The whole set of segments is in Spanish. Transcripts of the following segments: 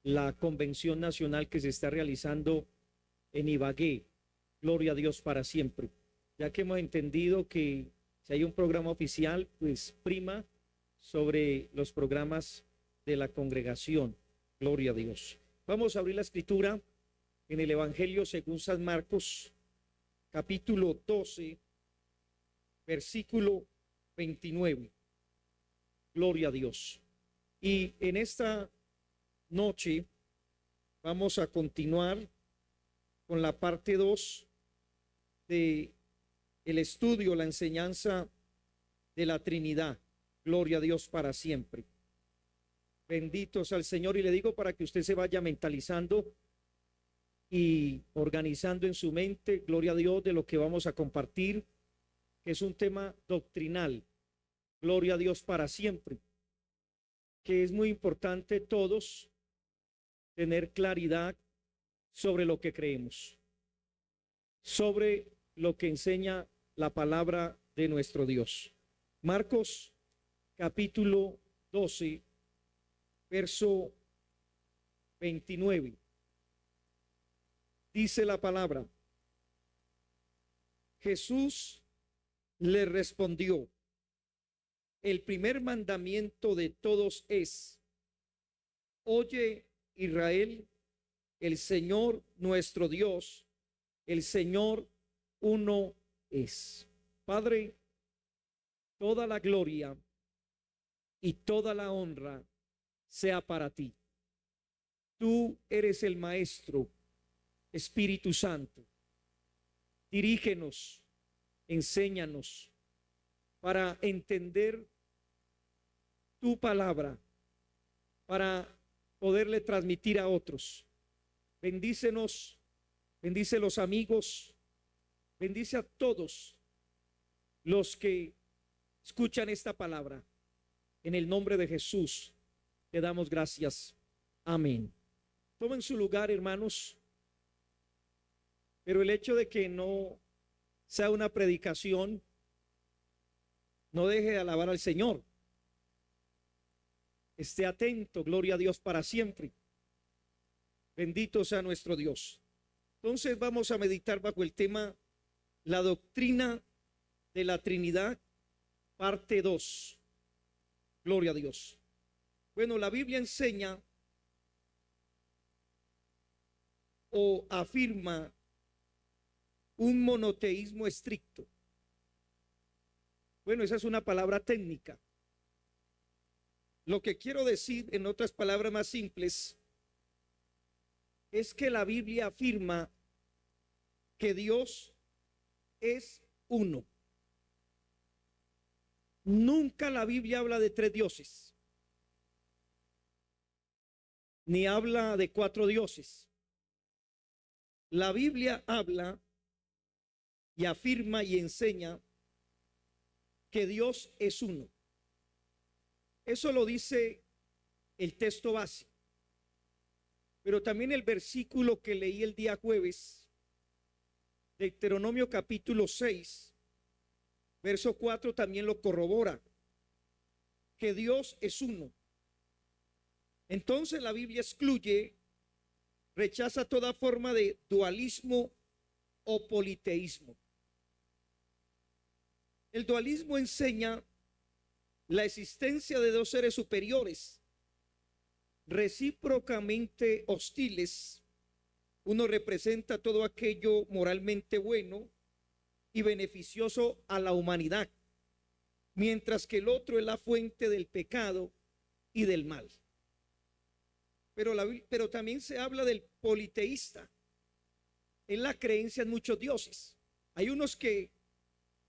la convención nacional que se está realizando en Ibagué. Gloria a Dios para siempre. Ya que hemos entendido que si hay un programa oficial, pues prima sobre los programas de la congregación. Gloria a Dios. Vamos a abrir la escritura en el Evangelio según San Marcos, capítulo 12, versículo 29. Gloria a Dios. Y en esta noche vamos a continuar con la parte 2 de el estudio, la enseñanza de la Trinidad. Gloria a Dios para siempre. Benditos al Señor, y le digo para que usted se vaya mentalizando y organizando en su mente, gloria a Dios, de lo que vamos a compartir, que es un tema doctrinal. Gloria a Dios para siempre, que es muy importante todos tener claridad sobre lo que creemos, sobre lo que enseña la palabra de nuestro Dios. Marcos capítulo 12, verso 29. Dice la palabra: Jesús le respondió: el primer mandamiento de todos es: oye, Israel, el Señor nuestro Dios, el Señor uno es. Padre, toda la gloria y toda la honra sea para ti. Tú eres el Maestro. Espíritu Santo, dirígenos, enséñanos para entender tu palabra, para poderle transmitir a otros. Bendícenos, bendice los amigos, bendice a todos los que escuchan esta palabra. En el nombre de Jesús te damos gracias. Amén. Tomen su lugar, hermanos. Pero el hecho de que no sea una predicación no deje de alabar al Señor. Esté atento, gloria a Dios para siempre. Bendito sea nuestro Dios. Entonces vamos a meditar bajo el tema la doctrina de la Trinidad, parte 2. Gloria a Dios. Bueno, la Biblia enseña o afirma un monoteísmo estricto. Bueno, esa es una palabra técnica. Lo que quiero decir, en otras palabras más simples, es que la Biblia afirma que Dios es uno. Nunca la Biblia habla de 3 dioses, ni habla de 4 dioses. La Biblia habla y afirma y enseña que Dios es uno. Eso lo dice el texto base. Pero también el versículo que leí el día jueves, Deuteronomio capítulo 6, verso 4, también lo corrobora, que Dios es uno. Entonces la Biblia excluye, rechaza toda forma de dualismo o politeísmo. El dualismo enseña la existencia de 2 seres superiores, recíprocamente hostiles. Uno representa todo aquello moralmente bueno y beneficioso a la humanidad, mientras que el otro es la fuente del pecado y del mal. Pero también se habla del politeísta. En la creencia en muchos dioses. Hay unos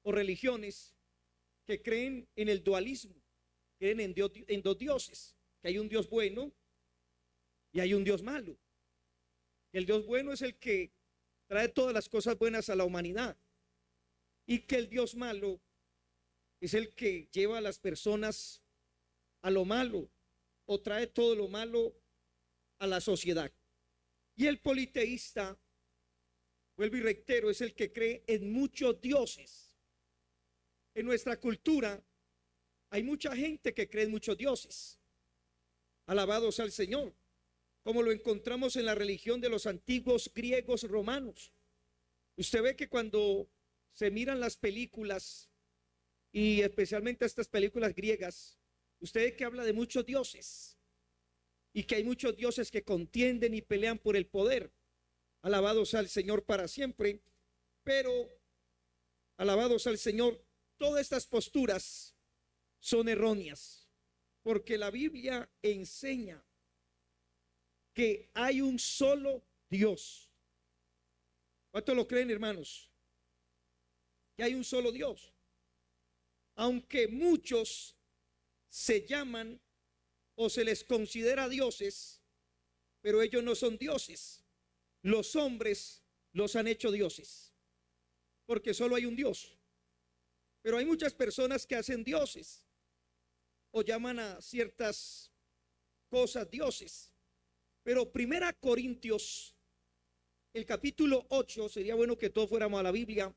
o religiones que creen en el dualismo, creen en 2 dioses, que hay un Dios bueno y hay un Dios malo. El Dios bueno es el que trae todas las cosas buenas a la humanidad, y que el Dios malo es el que lleva a las personas a lo malo o trae todo lo malo a la sociedad. Y el politeísta, vuelvo y reitero, es el que cree en muchos dioses. En nuestra cultura hay mucha gente que cree en muchos dioses. Alabados al Señor. como lo encontramos en la religión de los antiguos griegos romanos. Usted ve que cuando se miran las películas, y especialmente estas películas griegas, usted ve que habla de muchos dioses y que hay muchos dioses que contienden y pelean por el poder. Alabados al Señor para siempre, pero alabados al Señor, todas estas posturas son erróneas, porque la Biblia enseña que hay un solo Dios. ¿Cuántos lo creen, hermanos? Que hay un solo Dios. Aunque muchos se llaman o se les considera dioses, pero ellos no son dioses. Los hombres los han hecho dioses, porque solo hay un Dios. Pero hay muchas personas que hacen dioses o llaman a ciertas cosas dioses. Pero Primera Corintios, el capítulo 8, sería bueno que todos fuéramos a la Biblia,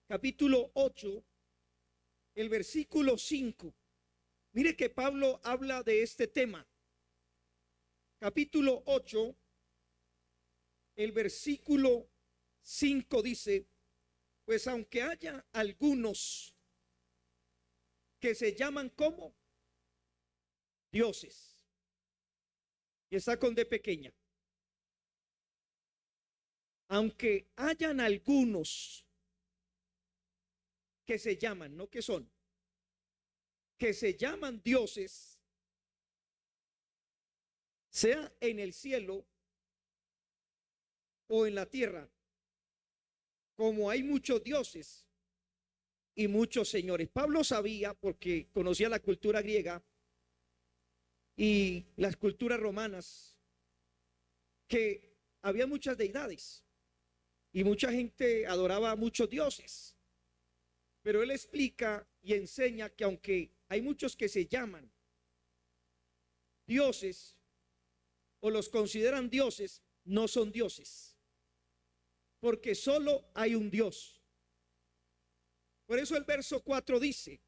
capítulo 8, el versículo 5. Mire que Pablo habla de este tema. Capítulo 8, el versículo 5 dice: pues aunque haya algunos que se llaman como dioses, y está con D pequeña, aunque hayan algunos que se llaman, no que son, que se llaman dioses, sea en el cielo o en la tierra, como hay muchos dioses y muchos señores. Pablo sabía, porque conocía la cultura griega y las culturas romanas, que había muchas deidades y mucha gente adoraba a muchos dioses. Pero él explica y enseña que aunque hay muchos que se llaman dioses o los consideran dioses, no son dioses, porque solo hay un Dios. Por eso el verso 4 dice: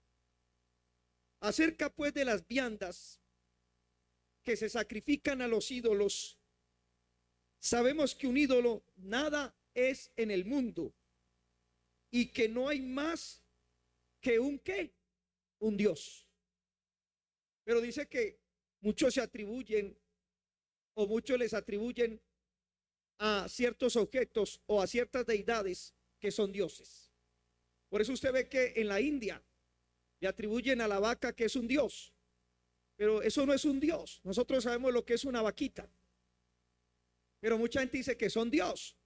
acerca pues de las viandas que se sacrifican a los ídolos, sabemos que un ídolo nada es en el mundo, y que no hay más que un ¿qué? Un Dios. Pero dice que muchos se atribuyen, o muchos les atribuyen a ciertos objetos o a ciertas deidades que son dioses. Por eso usted ve que en la India le atribuyen a la vaca que es un dios, pero eso no es un dios. Nosotros sabemos lo que es una vaquita, pero mucha gente dice que son dios.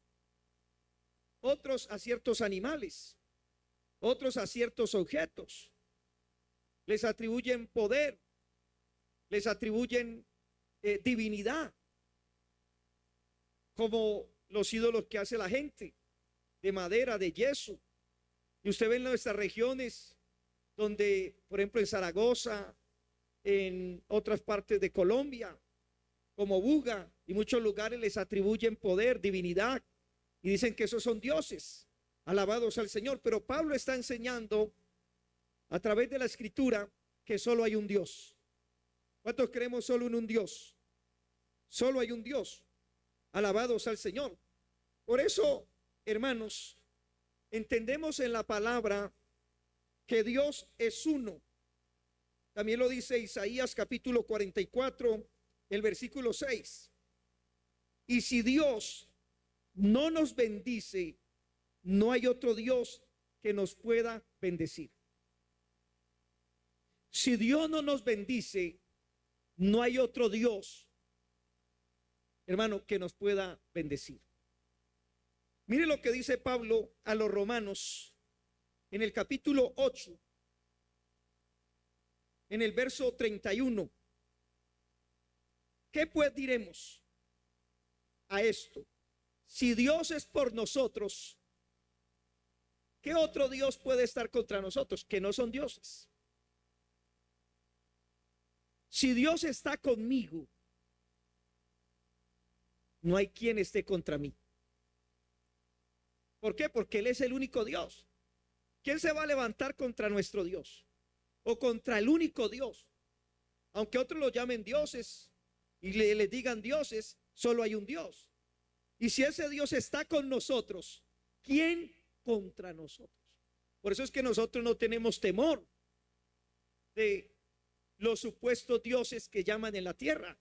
Otros a ciertos animales, otros a ciertos objetos. Les atribuyen poder, les atribuyen divinidad, como los ídolos que hace la gente, de madera, de yeso. Y usted ve en nuestras regiones, donde, por ejemplo, en Zaragoza, en otras partes de Colombia, como Buga y muchos lugares, les atribuyen poder, divinidad, y dicen que esos son dioses. Alabados al Señor. Pero Pablo está enseñando a través de la escritura que solo hay un Dios. ¿Cuántos creemos solo en un Dios? Solo hay un Dios. Alabados al Señor. Por eso, hermanos, entendemos en la palabra que Dios es uno. También lo dice Isaías capítulo 44, el versículo 6. Y si Dios no nos bendice, no hay otro Dios que nos pueda bendecir. Si Dios no nos bendice, no hay otro Dios, hermano, que nos pueda bendecir. Mire lo que dice Pablo a los romanos en el capítulo 8, en el verso 31. ¿Qué pues diremos a esto? Si Dios es por nosotros, ¿qué otro Dios puede estar contra nosotros? Que no son dioses. Si Dios está conmigo, no hay quien esté contra mí. ¿Por qué? Porque Él es el único Dios. ¿Quién se va a levantar contra nuestro Dios? O contra el único Dios. Aunque otros lo llamen dioses, y le digan dioses, solo hay un Dios. Y si ese Dios está con nosotros, ¿quién contra nosotros? Por eso es que nosotros no tenemos temor de los supuestos dioses que llaman en la tierra,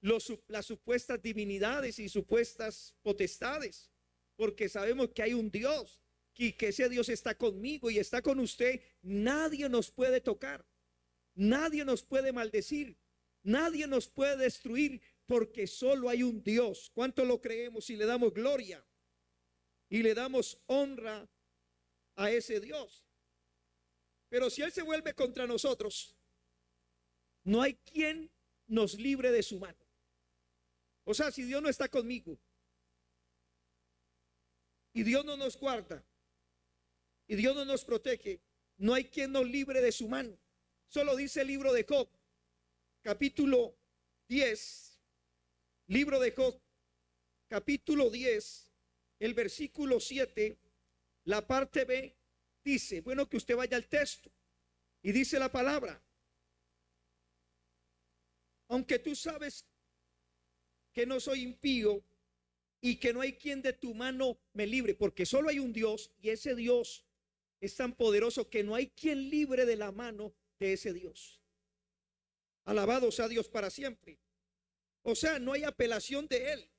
las supuestas divinidades y supuestas potestades, porque sabemos que hay un Dios y que ese Dios está conmigo y está con usted. Nadie nos puede tocar, nadie nos puede maldecir, nadie nos puede destruir, porque solo hay un Dios. ¿Cuánto lo creemos y le damos gloria y le damos honra a ese Dios? Pero si Él se vuelve contra nosotros, no hay quien nos libre de su mano. O sea, si Dios no está conmigo y Dios no nos guarda y Dios no nos protege, no hay quien nos libre de su mano. Solo dice el libro de Job, capítulo 10, libro de Job, capítulo 10, el versículo 7, la parte B, dice, bueno, que usted vaya al texto, y dice la palabra: aunque tú sabes que no soy impío y que no hay quien de tu mano me libre, porque solo hay un Dios, y ese Dios es tan poderoso que no hay quien libre de la mano de ese Dios. Alabado sea Dios para siempre. O sea, no hay apelación de Él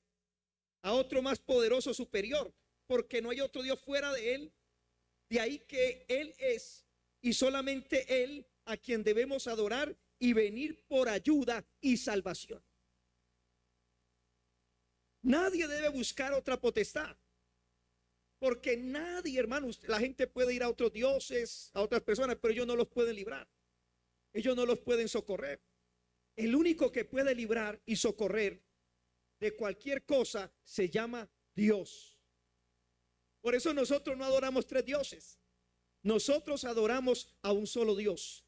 a otro más poderoso, superior, porque no hay otro Dios fuera de Él. De ahí que Él es, y solamente Él, a quien debemos adorar y venir por ayuda y salvación. Nadie debe buscar otra potestad, porque nadie, hermanos, la gente puede ir a otros dioses, a otras personas, pero ellos no los pueden librar, ellos no los pueden socorrer. El único que puede librar y socorrer de cualquier cosa se llama Dios. Por eso nosotros no adoramos tres dioses, nosotros adoramos a un solo Dios.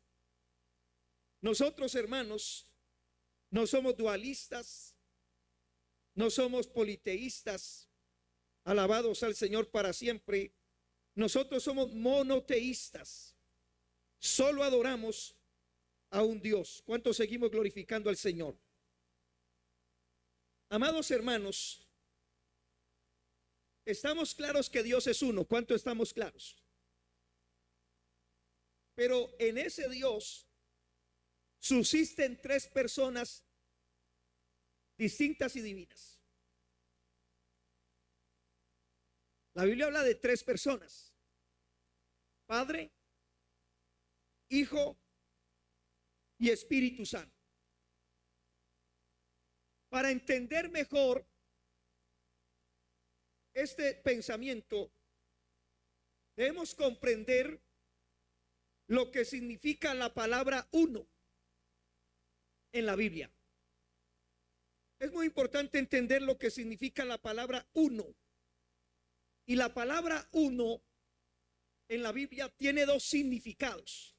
Nosotros, hermanos, no somos dualistas, no somos politeístas, alabados al Señor para siempre. Nosotros somos monoteístas, solo adoramos a un Dios. ¿Cuántos seguimos glorificando al Señor? Amados hermanos, estamos claros que Dios es uno. ¿Cuánto estamos claros? Pero en ese Dios subsisten tres personas distintas y divinas. La Biblia habla de tres personas: Padre, Hijo y Espíritu Santo. Para entender mejor este pensamiento, debemos comprender lo que significa la palabra uno en la Biblia. Es muy importante entender lo que significa la palabra uno. Y la palabra uno en la Biblia tiene dos significados.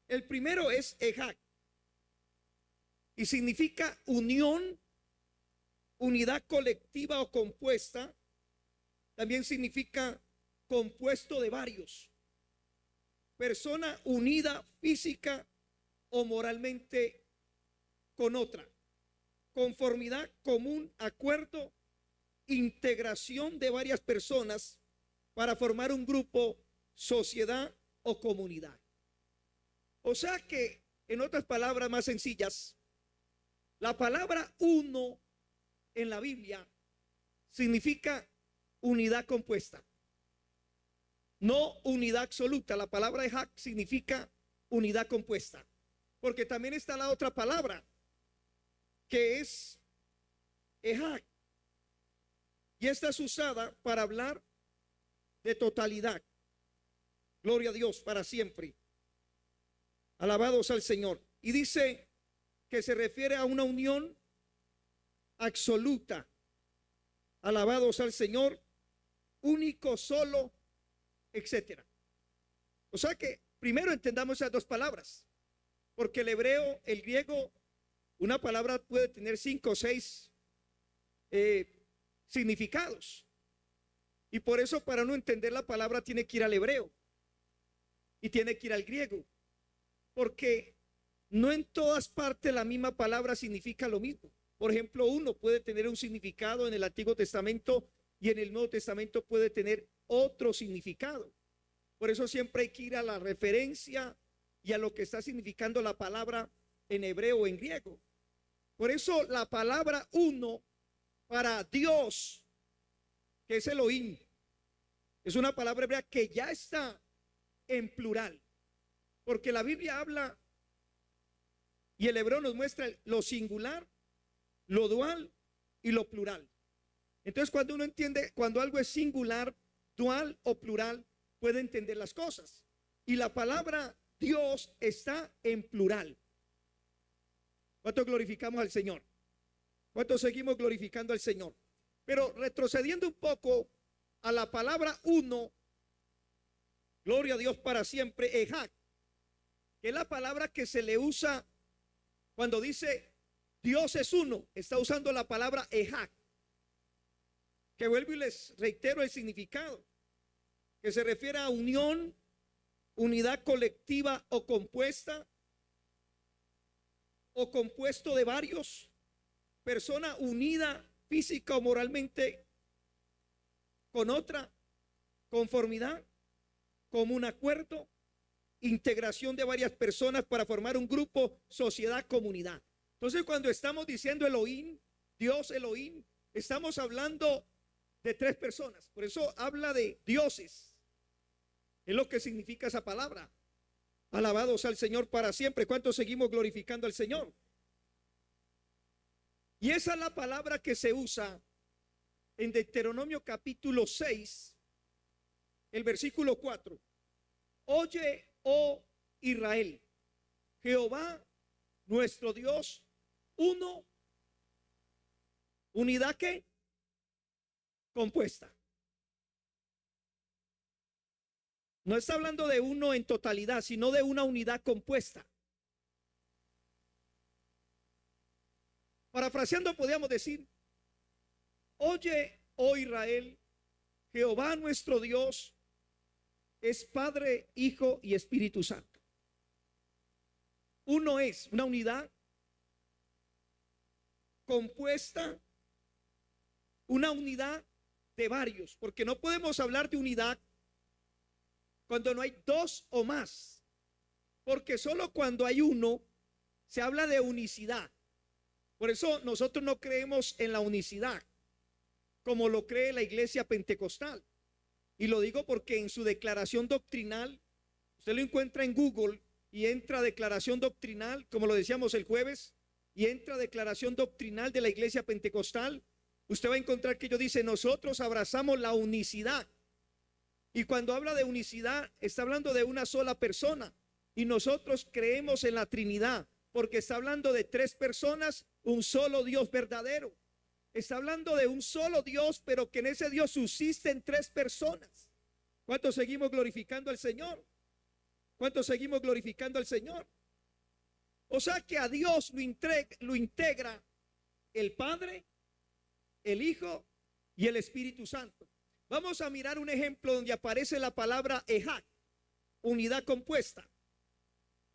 El primero es ejad, y significa unión, unidad colectiva o compuesta. También significa compuesto de varios. Persona unida física o moralmente con otra. Conformidad, común, acuerdo, integración de varias personas para formar un grupo, sociedad o comunidad. O sea que, en otras palabras más sencillas, la palabra uno en la Biblia significa unidad compuesta, no unidad absoluta. La palabra ejad significa unidad compuesta, porque también está la otra palabra que es ejad, y esta es usada para hablar de totalidad. Gloria a Dios para siempre. Alabados al Señor. Y dice que se refiere a una unión absoluta. Alabados al Señor, único, solo, etcétera. O sea que primero entendamos esas dos palabras, porque el hebreo, el griego, una palabra puede tener 5 o 6 significados. Y por eso, para no entender la palabra, tiene que ir al hebreo y tiene que ir al griego, porque no en todas partes la misma palabra significa lo mismo. Por ejemplo, uno puede tener un significado en el Antiguo Testamento y en el Nuevo Testamento puede tener otro significado. Por eso siempre hay que ir a la referencia y a lo que está significando la palabra en hebreo o en griego. Por eso la palabra uno para Dios, que es Elohim, es una palabra hebrea que ya está en plural. Porque la Biblia habla y el hebreo nos muestra lo singular, lo dual y lo plural. Entonces, cuando uno entiende, cuando algo es singular, dual o plural, puede entender las cosas. Y la palabra Dios está en plural. ¿Cuánto glorificamos al Señor? ¿Cuánto seguimos glorificando al Señor? Pero retrocediendo un poco a la palabra uno, gloria a Dios para siempre, Ejad, que es la palabra que se le usa cuando dice Dios es uno, está usando la palabra Ejad, que vuelvo y les reitero el significado, que se refiere a unión, unidad colectiva o compuesta, o compuesto de varios, persona unida física o moralmente con otra, conformidad, común acuerdo, integración de varias personas para formar un grupo, sociedad, comunidad. Entonces, cuando estamos diciendo Elohim, Dios Elohim, estamos hablando de tres personas. Por eso habla de dioses. Es lo que significa esa palabra. Alabados al Señor para siempre. ¿Cuántos seguimos glorificando al Señor? Y esa es la palabra que se usa en Deuteronomio capítulo 6, el versículo 4. Oye, oh Israel, Jehová nuestro Dios, uno, unidad que compuesta. No está hablando de uno en totalidad, sino de una unidad compuesta. Parafraseando podríamos decir, oye, oh Israel, Jehová nuestro Dios es Padre, Hijo y Espíritu Santo. Uno es una unidad compuesta, una unidad de varios, porque no podemos hablar de unidad cuando no hay dos o más, porque solo cuando hay uno se habla de unicidad. Por eso nosotros no creemos en la unicidad como lo cree la iglesia pentecostal. Y lo digo porque en su declaración doctrinal, usted lo encuentra en Google y entra declaración doctrinal, como lo decíamos el jueves, y entra declaración doctrinal de la iglesia pentecostal, usted va a encontrar que ellos dicen, nosotros abrazamos la unicidad. Y cuando habla de unicidad, está hablando de una sola persona. Y nosotros creemos en la Trinidad, porque está hablando de tres personas, un solo Dios verdadero. Está hablando de un solo Dios, pero que en ese Dios subsisten tres personas. ¿Cuántos seguimos glorificando al Señor? ¿Cuántos seguimos glorificando al Señor? O sea que a Dios lo integra el Padre, el Hijo y el Espíritu Santo. Vamos a mirar un ejemplo donde aparece la palabra Ejad, unidad compuesta.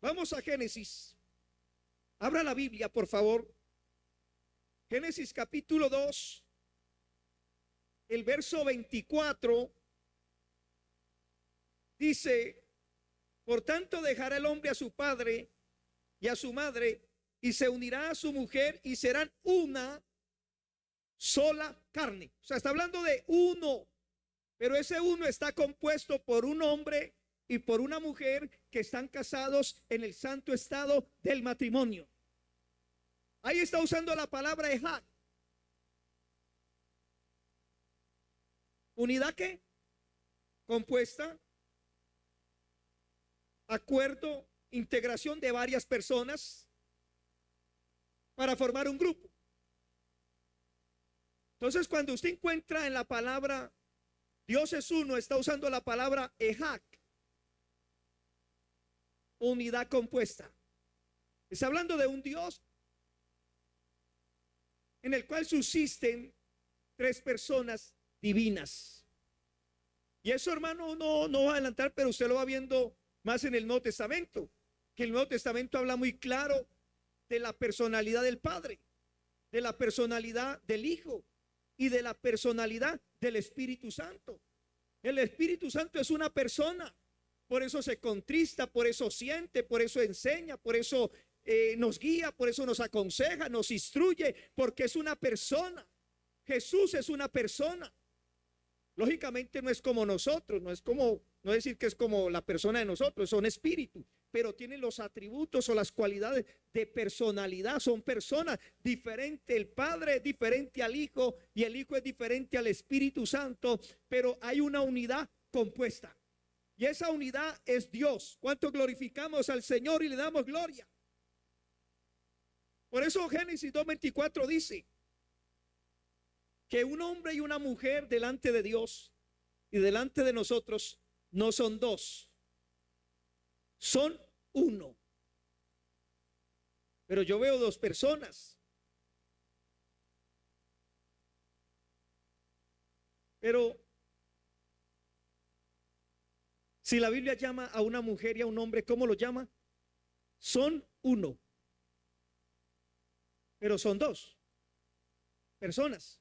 Vamos a Génesis. Abra la Biblia, por favor. Génesis capítulo 2, el verso 24, dice, por tanto dejará el hombre a su padre y a su madre, y se unirá a su mujer, y serán una sola carne. O sea, está hablando de uno, pero ese uno está compuesto por un hombre y por una mujer que están casados en el santo estado del matrimonio. Ahí está usando la palabra Ejad. Unidad que compuesta, acuerdo, integración de varias personas para formar un grupo. Entonces, cuando usted encuentra en la palabra Dios es uno, está usando la palabra Ejad, unidad compuesta. Está hablando de un Dios en el cual subsisten tres personas divinas. Y eso, hermano, no va a adelantar, pero usted lo va viendo más en el Nuevo Testamento. que el Nuevo Testamento habla muy claro de la personalidad del Padre, de la personalidad del Hijo y de la personalidad del Espíritu Santo. El Espíritu Santo es una persona, por eso se contrista, por eso siente, por eso enseña, por eso nos guía, por eso nos aconseja, nos instruye, porque es una persona. Jesús es una persona. Lógicamente no es como nosotros, no decir que es como la persona de nosotros, son espíritus, pero tienen los atributos o las cualidades de personalidad, son personas diferentes. El Padre es diferente al Hijo y el Hijo es diferente al Espíritu Santo, pero hay una unidad compuesta. Y esa unidad es Dios. ¿Cuánto glorificamos al Señor y le damos gloria? Por eso Génesis 2:24 dice que un hombre y una mujer delante de Dios y delante de nosotros no son dos, son uno. Pero yo veo dos personas. Pero si la Biblia llama a una mujer y a un hombre, ¿cómo lo llama? Son uno. Pero son dos personas.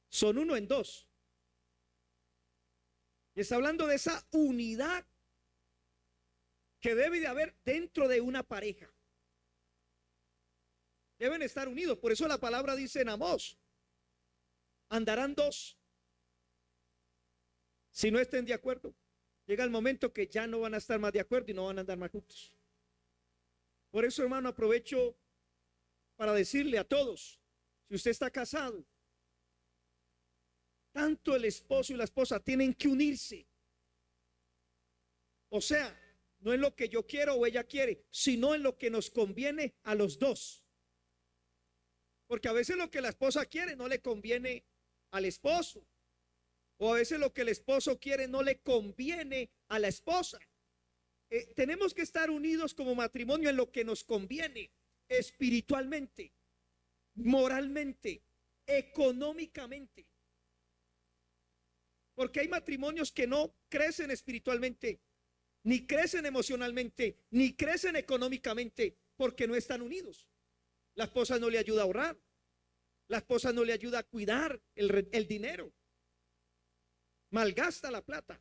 Son uno en dos. Y está hablando de esa unidad que debe de haber dentro de una pareja. Deben estar unidos. Por eso la palabra dice en Amós: andarán dos si no estén de acuerdo. Llega el momento que ya no van a estar más de acuerdo y no van a andar más juntos. Por eso, hermano, aprovecho para decirle a todos: si usted está casado, tanto el esposo y la esposa tienen que unirse. O sea, no en lo que yo quiero o ella quiere, sino en lo que nos conviene a los dos. Porque a veces lo que la esposa quiere no le conviene al esposo. O a veces lo que el esposo quiere no le conviene a la esposa. Tenemos que estar unidos como matrimonio en lo que nos conviene espiritualmente, moralmente, económicamente. Porque hay matrimonios que no crecen espiritualmente, ni crecen emocionalmente, ni crecen económicamente, porque no están unidos. La esposa no le ayuda a ahorrar, la esposa no le ayuda a cuidar el dinero, malgasta la plata.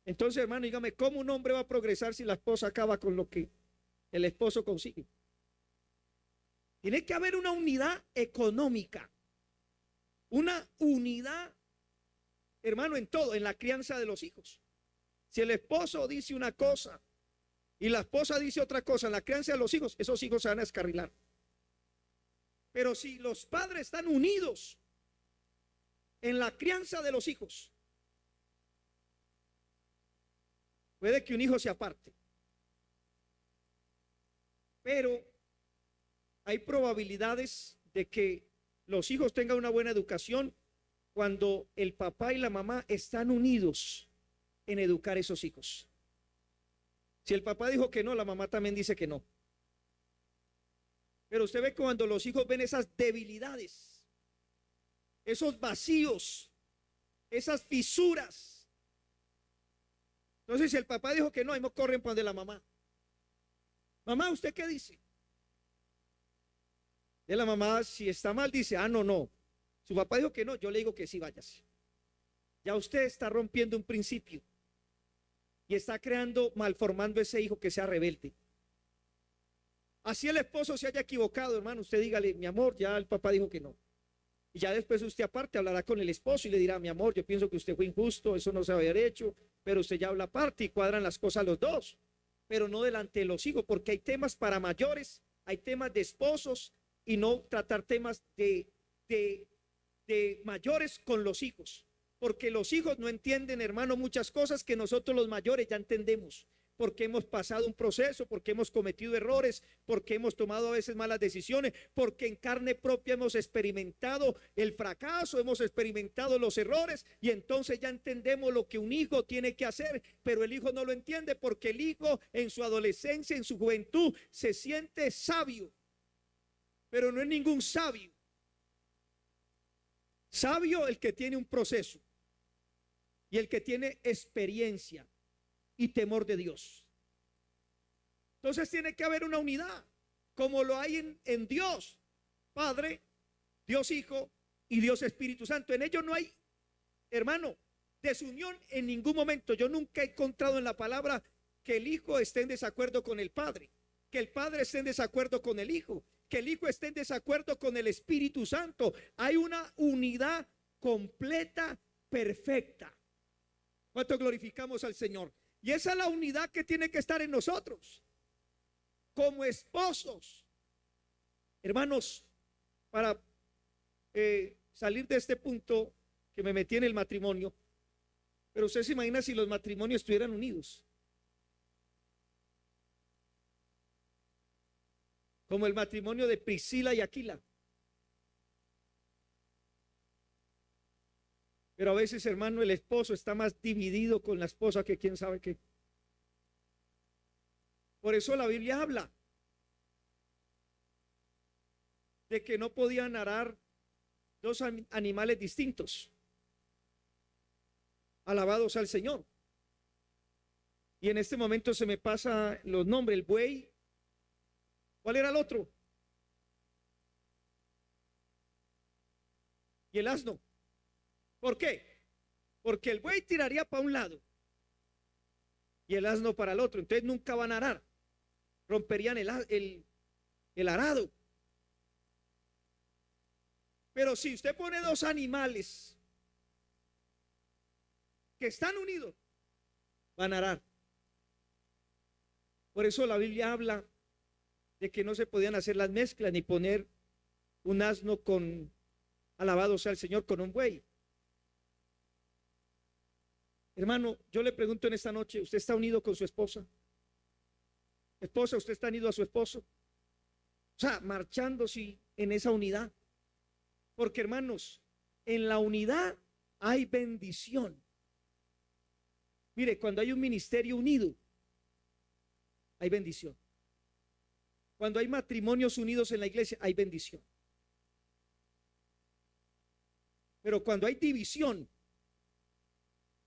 Entonces, hermano, dígame, ¿cómo un hombre va a progresar si la esposa acaba con lo que el esposo consigue? Tiene que haber una unidad económica, una unidad, hermano, en todo, en la crianza de los hijos. Si el esposo dice una cosa y la esposa dice otra cosa en la crianza de los hijos, esos hijos se van a descarrilar. Pero si los padres están unidos en la crianza de los hijos, puede que un hijo se aparte, pero hay probabilidades de que los hijos tengan una buena educación cuando el papá y la mamá están unidos en educar a esos hijos. Si el papá dijo que no, la mamá también dice que no. Pero usted ve cuando los hijos ven esas debilidades, esos vacíos, esas fisuras. Entonces, si el papá dijo que no, ellos corren para donde la mamá. Mamá, ¿usted qué dice? De la mamá, si está mal, dice: ah, no, no. Su papá dijo que no, yo le digo que sí, váyase. Ya usted está rompiendo un principio y está creando, malformando ese hijo que sea rebelde. Así el esposo se haya equivocado, hermano, usted dígale: mi amor, ya el papá dijo que no. Y ya después usted aparte hablará con el esposo y le dirá: mi amor, yo pienso que usted fue injusto, eso no se había hecho, pero usted ya habla aparte y cuadran las cosas los dos, pero no delante de los hijos, porque hay temas para mayores, hay temas de esposos, y no tratar temas de mayores con los hijos, porque los hijos no entienden, hermano, muchas cosas que nosotros los mayores ya entendemos, porque hemos pasado un proceso, porque hemos cometido errores, porque hemos tomado a veces malas decisiones, porque en carne propia hemos experimentado el fracaso, hemos experimentado los errores, y entonces ya entendemos lo que un hijo tiene que hacer, pero el hijo no lo entiende, porque el hijo en su adolescencia, en su juventud, se siente sabio, pero no es ningún sabio. Sabio el que tiene un proceso y el que tiene experiencia y temor de Dios. Entonces tiene que haber una unidad, como lo hay en Dios Padre, Dios Hijo y Dios Espíritu Santo. En ellos no hay, hermano, desunión en ningún momento. Yo nunca he encontrado en la palabra que el Hijo esté en desacuerdo con el Padre, que el Padre esté en desacuerdo con el Hijo, que el Hijo esté en desacuerdo con el Espíritu Santo. Hay una unidad completa, perfecta. ¿Cuánto glorificamos al Señor? Y esa es la unidad que tiene que estar en nosotros, como esposos. Hermanos, para salir de este punto que me metí en el matrimonio, pero usted se imagina si los matrimonios estuvieran unidos, como el matrimonio de Priscila y Aquila. Pero a veces, hermano, el esposo está más dividido con la esposa que quién sabe qué. Por eso la Biblia habla de que no podían arar dos animales distintos. Alabados al Señor. Y en este momento se me pasa los nombres, el buey. ¿Cuál era el otro? Y el asno. ¿Por qué? Porque el buey tiraría para un lado y el asno para el otro. Entonces nunca van a arar. Romperían el arado. Pero si usted pone dos animales que están unidos, van a arar. Por eso la Biblia habla de que no se podían hacer las mezclas ni poner un asno con, alabado sea el Señor, con un buey. Hermano, yo le pregunto en esta noche, ¿usted está unido con su esposa? Esposa, ¿usted está unido a su esposo? O sea, marchándose en esa unidad. Porque, hermanos, en la unidad hay bendición. Mire, cuando hay un ministerio unido, hay bendición. Cuando hay matrimonios unidos en la iglesia, hay bendición. Pero cuando hay división,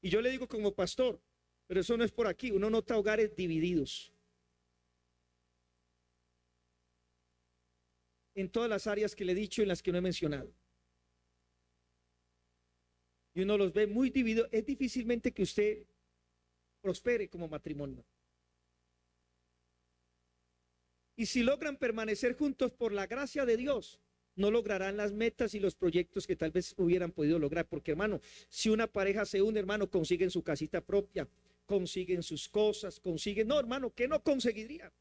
y yo le digo como pastor, pero eso no es por aquí, uno nota hogares divididos en todas las áreas que le he dicho y en las que no he mencionado. Y uno los ve muy divididos. Es difícilmente que usted prospere como matrimonio. Y si logran permanecer juntos por la gracia de Dios, no lograrán las metas y los proyectos que tal vez hubieran podido lograr. Porque, hermano, si una pareja se une, hermano, consiguen su casita propia, consiguen sus cosas, consiguen, no, hermano, ¿qué no conseguiría?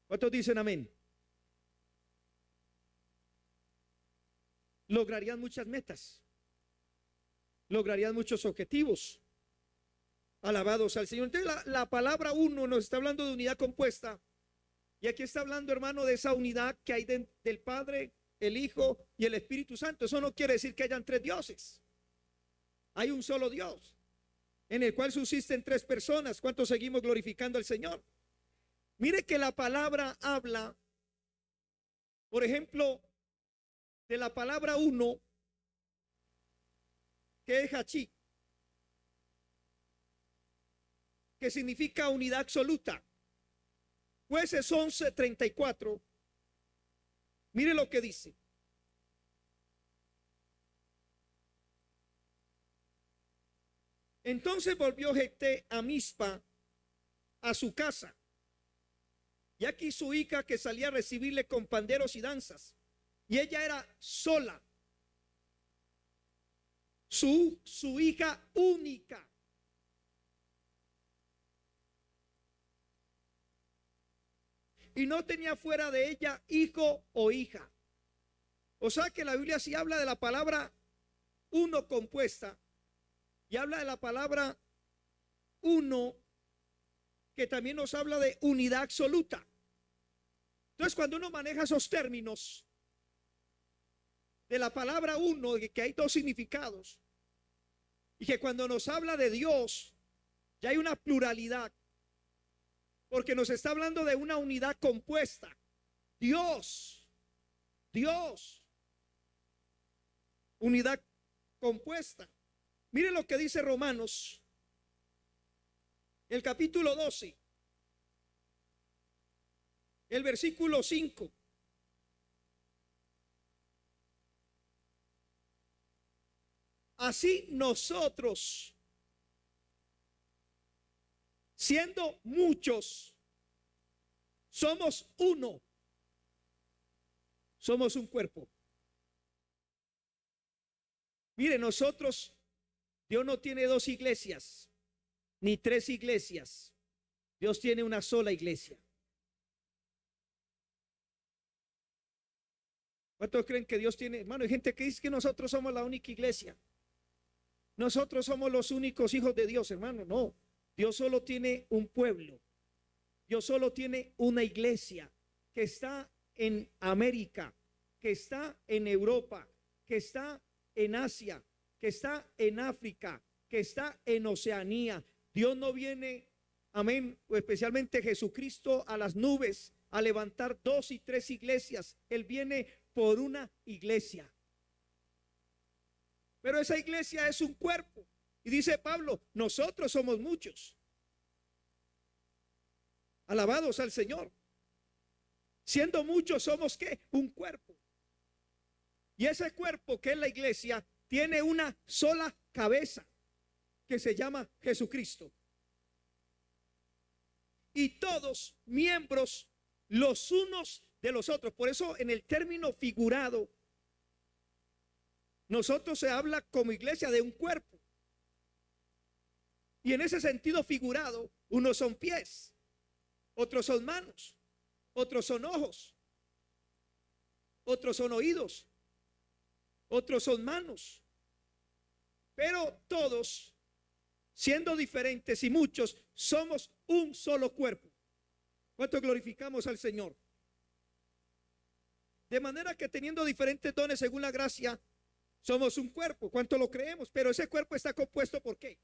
¿Cuántos dicen amén? Lograrían muchas metas, lograrían muchos objetivos. Alabados al Señor. Entonces la palabra uno nos está hablando de unidad compuesta. Y aquí está hablando, hermano, de esa unidad que hay del Padre, el Hijo y el Espíritu Santo. Eso no quiere decir que hayan tres dioses. Hay un solo Dios, en el cual subsisten tres personas. ¿Cuántos seguimos glorificando al Señor? Mire que la palabra habla, por ejemplo, de la palabra uno, que es hachí, que significa unidad absoluta. Jueces 11:34. Mire lo que dice. Entonces volvió Jefté a Mizpa, a su casa, y aquí su hija que salía a recibirle con panderos y danzas, y ella era sola, su hija única. Y no tenía fuera de ella hijo o hija. O sea que la Biblia sí habla de la palabra uno compuesta y habla de la palabra uno, que también nos habla de unidad absoluta. Entonces, cuando uno maneja esos términos de la palabra uno, de que hay dos significados, y que cuando nos habla de Dios ya hay una pluralidad, porque nos está hablando de una unidad compuesta. Dios, unidad compuesta. Mire lo que dice Romanos, el capítulo 12, el versículo 5. Así nosotros, siendo muchos, somos uno, somos un cuerpo. Mire, nosotros, Dios no tiene dos iglesias, ni tres iglesias. Dios tiene una sola iglesia. ¿Cuántos creen que Dios tiene? Hermano, hay gente que dice que nosotros somos la única iglesia. Nosotros somos los únicos hijos de Dios, hermano. No, Dios solo tiene un pueblo. Dios solo tiene una iglesia que está en América, que está en Europa, que está en Asia, que está en África, que está en Oceanía. Dios no viene, amén, o especialmente Jesucristo, a las nubes a levantar 2 y 3 iglesias. Él viene por una iglesia. Pero esa iglesia es un cuerpo. Y dice Pablo, nosotros somos muchos. Alabados al Señor. Siendo muchos, somos ¿qué? Un cuerpo. Y ese cuerpo que es la iglesia tiene una sola cabeza que se llama Jesucristo. Y todos miembros los unos de los otros. Por eso en el término figurado, nosotros se habla como iglesia de un cuerpo. Y en ese sentido figurado, unos son pies, otros son manos, otros son ojos, otros son oídos, otros son manos. Pero todos, siendo diferentes y muchos, somos un solo cuerpo. ¿Cuánto glorificamos al Señor? De manera que teniendo diferentes dones según la gracia, somos un cuerpo. ¿Cuánto lo creemos? Pero ese cuerpo está compuesto ¿por qué?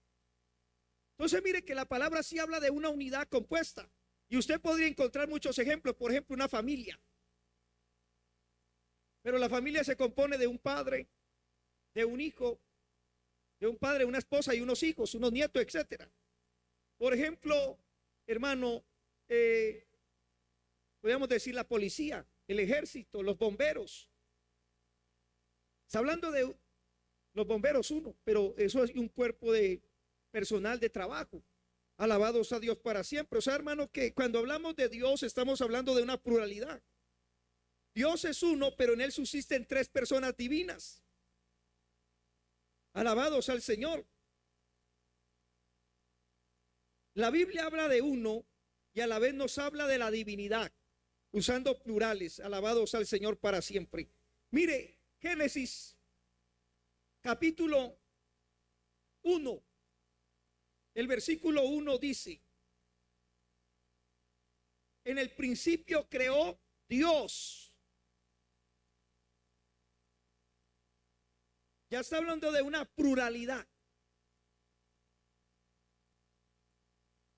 Entonces mire que la palabra sí habla de una unidad compuesta. Y usted podría encontrar muchos ejemplos. Por ejemplo, una familia. Pero la familia se compone de un padre, de un hijo, de un padre, una esposa y unos hijos, unos nietos, etcétera. Por ejemplo, hermano, podríamos decir la policía, el ejército, los bomberos. Está hablando de los bomberos uno, pero eso es un cuerpo de personal de trabajo. Alabados a Dios para siempre. O sea, hermano, que cuando hablamos de Dios estamos hablando de una pluralidad. Dios es uno, pero en él subsisten 3 personas divinas. Alabados al Señor. La Biblia habla de uno y a la vez nos habla de la divinidad, usando plurales. Alabados al Señor para siempre. Mire, Génesis capítulo 1, el versículo 1 dice: en el principio creó Dios. Ya está hablando de una pluralidad.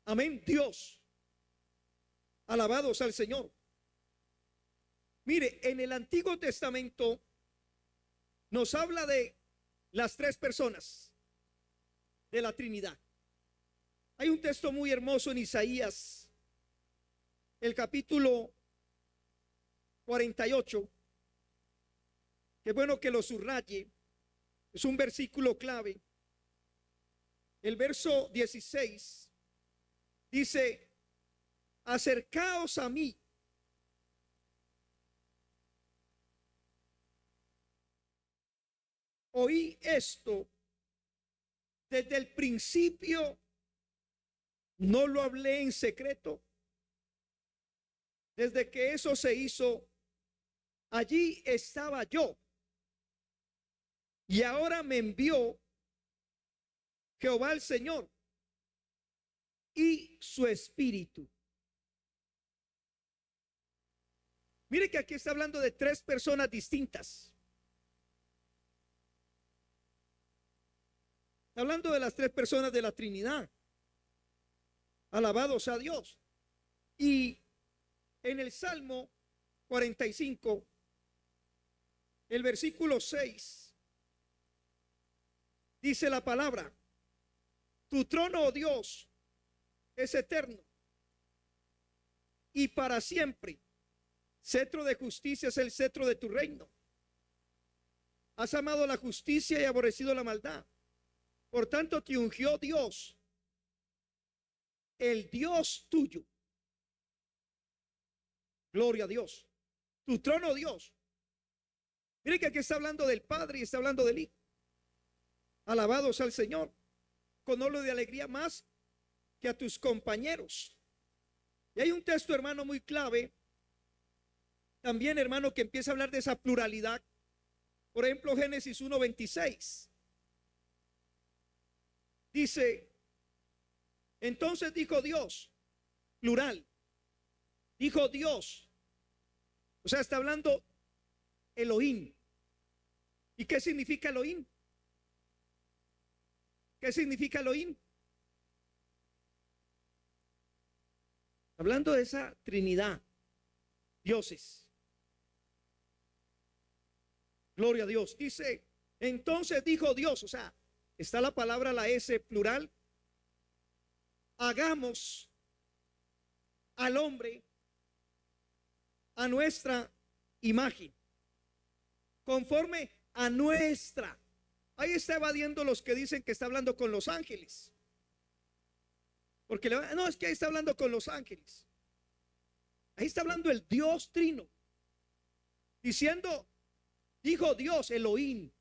Amén, Dios. Alabados al Señor. Mire, en el Antiguo Testamento nos habla de las 3 personas de la Trinidad. Hay un texto muy hermoso en Isaías, el capítulo 48, que es bueno que lo subraye, es un versículo clave. El verso 16 dice: acercaos a mí. Oí esto, desde el principio no lo hablé en secreto. Desde que eso se hizo, allí estaba yo. Y ahora me envió Jehová el Señor y su espíritu. Mire que aquí está hablando de 3 personas distintas. Está hablando de las 3 personas de la Trinidad. Alabados a Dios. Y en el Salmo 45, el versículo 6, Dice la palabra: tu trono, oh Dios, es eterno y para siempre. Cetro de justicia es el cetro de tu reino. Has amado la justicia y aborrecido la maldad. Por tanto te ungió Dios, el Dios tuyo. Gloria a Dios. Tu trono, Dios. Mire que aquí está hablando del Padre y está hablando del Hijo. Alabados al Señor. Con olo de alegría más que a tus compañeros. Y hay un texto, hermano, muy clave también, hermano, que empieza a hablar de esa pluralidad. Por ejemplo, Génesis 1:26 dice: entonces dijo Dios, plural, dijo Dios, o sea, está hablando Elohim. ¿Y qué significa Elohim? ¿Qué significa Elohim? Hablando de esa Trinidad, dioses. Gloria a Dios. Dice, entonces dijo Dios, o sea, está la palabra, la S plural: hagamos al hombre a nuestra imagen, conforme a nuestra. Ahí está evadiendo los que dicen que está hablando con los ángeles. Porque no, es que ahí está hablando con los ángeles. Ahí está hablando el Dios Trino, diciendo, dijo Dios, Elohim,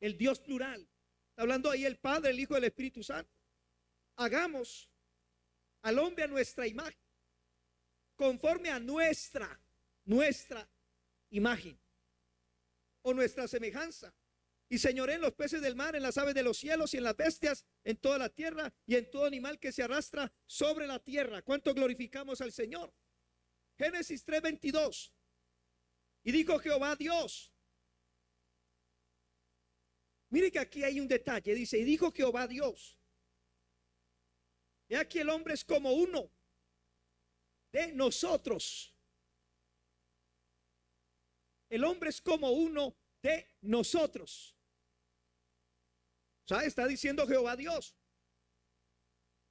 el Dios plural. Está hablando ahí el Padre, el Hijo y el Espíritu Santo. Hagamos al hombre a nuestra imagen, conforme a nuestra imagen o nuestra semejanza, y señoré en los peces del mar, en las aves de los cielos y en las bestias, en toda la tierra y en todo animal que se arrastra sobre la tierra. ¿Cuánto glorificamos al Señor? Génesis 3:22. Y dijo Jehová Dios. Mire que aquí hay un detalle. Dice, y dijo Jehová Dios. Y aquí el hombre es como uno de nosotros. El hombre es como uno de nosotros. O sea, está diciendo Jehová Dios.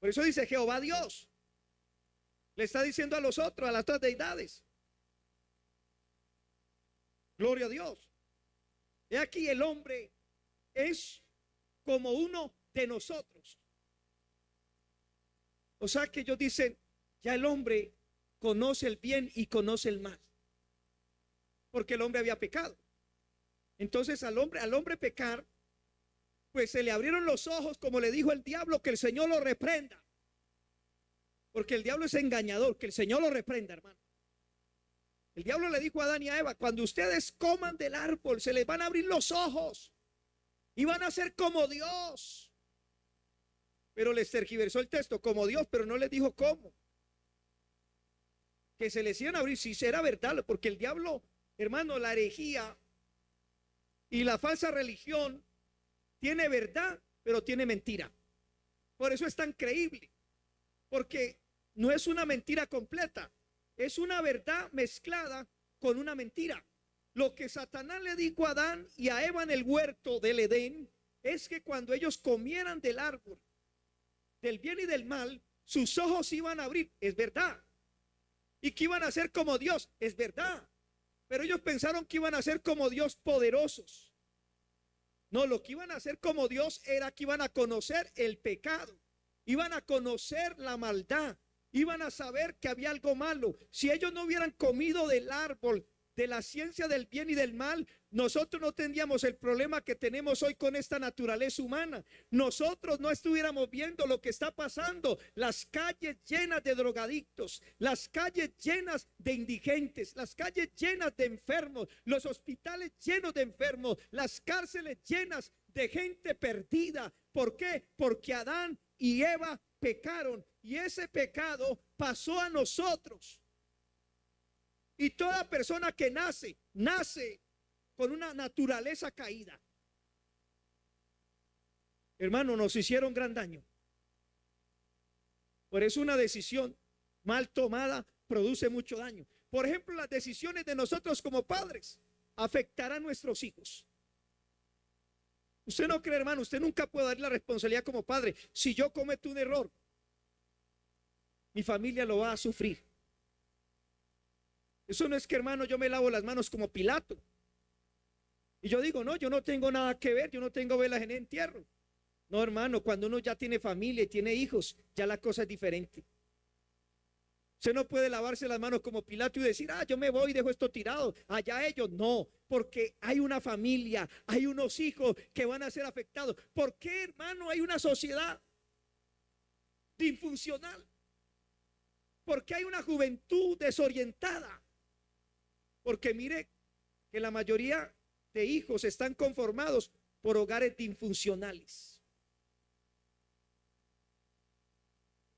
Por eso dice Jehová Dios. Le está diciendo a los otros, a las otras deidades. Gloria a Dios. Y aquí el hombre es como uno de nosotros. O sea que ellos dicen, ya el hombre conoce el bien y conoce el mal, porque el hombre había pecado. Entonces al hombre pecar, pues se le abrieron los ojos, como le dijo el diablo, que el Señor lo reprenda. Porque el diablo es engañador, que el Señor lo reprenda, hermano. El diablo le dijo a Adán y a Eva, cuando ustedes coman del árbol, se les van a abrir los ojos y van a ser como Dios. Pero les tergiversó el texto, como Dios, pero no les dijo cómo. Que se les iban a abrir, si será verdad, porque el diablo, hermano, la herejía y la falsa religión tiene verdad, pero tiene mentira. Por eso es tan creíble, porque no es una mentira completa, es una verdad mezclada con una mentira. Lo que Satanás le dijo a Adán y a Eva en el huerto del Edén es que cuando ellos comieran del árbol del bien y del mal, sus ojos iban a abrir, es verdad, y que iban a ser como Dios, es verdad. Pero ellos pensaron que iban a ser como Dios poderosos. No, lo que iban a hacer como Dios era que iban a conocer el pecado, iban a conocer la maldad, iban a saber que había algo malo. Si ellos no hubieran comido del árbol de la ciencia del bien y del mal, nosotros no tendríamos el problema que tenemos hoy con esta naturaleza humana. Nosotros no estuviéramos viendo lo que está pasando, las calles llenas de drogadictos, las calles llenas de indigentes, las calles llenas de enfermos, los hospitales llenos de enfermos, las cárceles llenas de gente perdida. ¿Por qué? Porque Adán y Eva pecaron y ese pecado pasó a nosotros. Y toda persona que nace con una naturaleza caída. Hermano, nos hicieron gran daño. Por eso una decisión mal tomada produce mucho daño. Por ejemplo, las decisiones de nosotros como padres afectarán a nuestros hijos. Usted no cree, hermano, usted nunca puede dar la responsabilidad como padre. Si yo cometo un error, mi familia lo va a sufrir. Eso no es que, hermano, yo me lavo las manos como Pilato. Y yo digo, no, yo no tengo nada que ver, yo no tengo velas en el entierro. No, hermano, cuando uno ya tiene familia y tiene hijos, ya la cosa es diferente. Usted no puede lavarse las manos como Pilato y decir, yo me voy y dejo esto tirado, allá ellos. No, porque hay una familia, hay unos hijos que van a ser afectados. ¿Por qué, hermano, hay una sociedad disfuncional? ¿Por qué hay una juventud desorientada? Porque mire que la mayoría de hijos están conformados por hogares disfuncionales.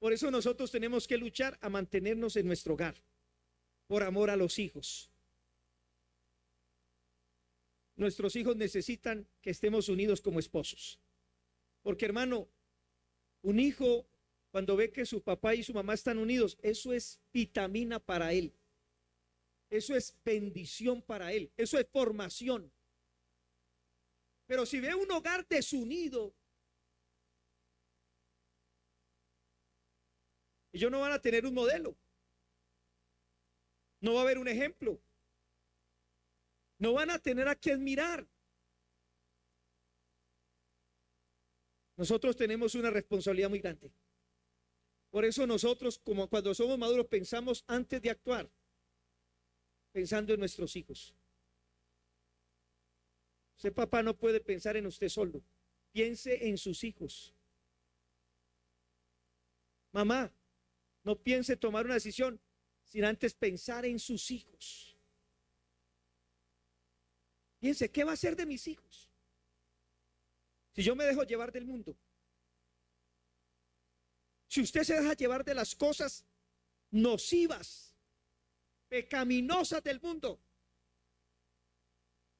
Por eso nosotros tenemos que luchar a mantenernos en nuestro hogar, por amor a los hijos. Nuestros hijos necesitan que estemos unidos como esposos. Porque, hermano, un hijo cuando ve que su papá y su mamá están unidos, eso es vitamina para él. Eso es bendición para él. Eso es formación. Pero si ve un hogar desunido, ellos no van a tener un modelo. No va a haber un ejemplo. No van a tener a quien mirar. Nosotros tenemos una responsabilidad muy grande. Por eso nosotros, como cuando somos maduros, pensamos antes de actuar, pensando en nuestros hijos. Usted, papá, no puede pensar en usted solo. Piense en sus hijos. Mamá, no piense tomar una decisión sin antes pensar en sus hijos. Piense, ¿qué va a hacer de mis hijos? Si yo me dejo llevar del mundo. Si usted se deja llevar de las cosas nocivas, pecaminosas del mundo.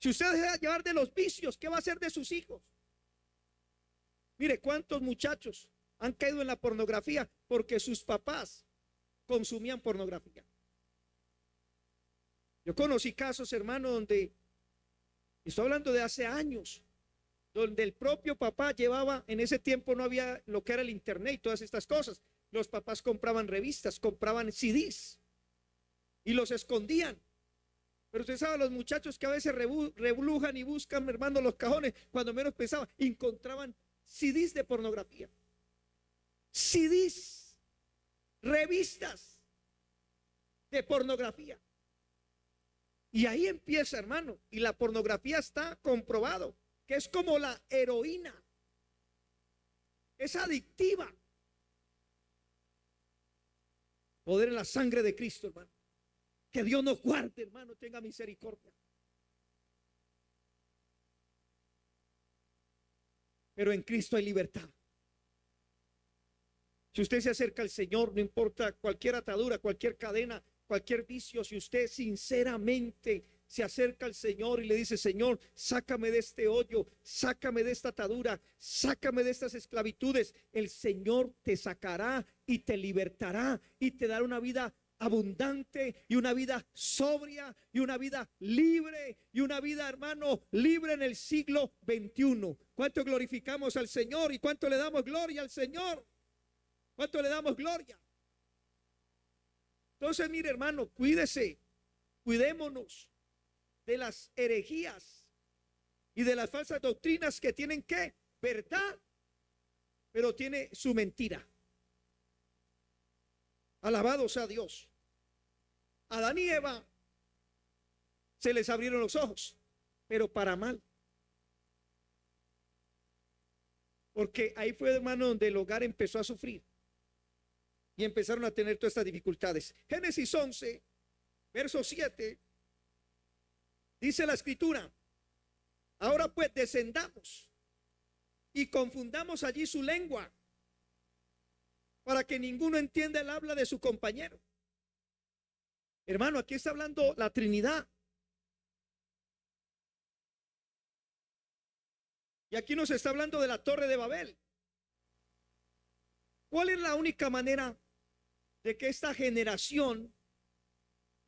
Si usted se deja llevar de los vicios, ¿qué va a hacer de sus hijos? Mire, cuántos muchachos han caído en la pornografía porque sus papás consumían pornografía. Yo conocí casos, hermano, donde, estoy hablando de hace años, donde el propio papá llevaba, en ese tiempo no había lo que era el internet y todas estas cosas. Los papás compraban revistas, compraban CDs y los escondían. Pero usted sabe, los muchachos que a veces reblujan y buscan, hermano, los cajones, cuando menos pensaban, encontraban CDs de pornografía. CDs, revistas de pornografía. Y ahí empieza, hermano, y la pornografía está comprobado que es como la heroína, es adictiva. Poder en la sangre de Cristo, hermano. Que Dios nos guarde, hermano, tenga misericordia. Pero en Cristo hay libertad. Si usted se acerca al Señor, no importa cualquier atadura, cualquier cadena, cualquier vicio, si usted sinceramente se acerca al Señor y le dice, Señor, sácame de este hoyo, sácame de esta atadura, sácame de estas esclavitudes, el Señor te sacará y te libertará y te dará una vida abundante y una vida sobria y una vida libre y una vida, hermano, libre en el siglo XXI. ¿Cuánto glorificamos al Señor y cuánto le damos gloria al Señor? ¿Cuánto le damos gloria? Entonces, mire, hermano, cuídese, cuidémonos de las herejías y de las falsas doctrinas que tienen ¿qué? Verdad, pero tiene su mentira. Alabado sea Dios. Adán y Eva se les abrieron los ojos, pero para mal. Porque ahí fue, hermano, donde el hogar empezó a sufrir y empezaron a tener todas estas dificultades. Génesis 11, verso 7, dice la escritura: ahora pues descendamos y confundamos allí su lengua, para que ninguno entienda el habla de su compañero. Hermano, aquí está hablando la Trinidad. Y aquí nos está hablando de la Torre de Babel. ¿Cuál es la única manera de que esta generación,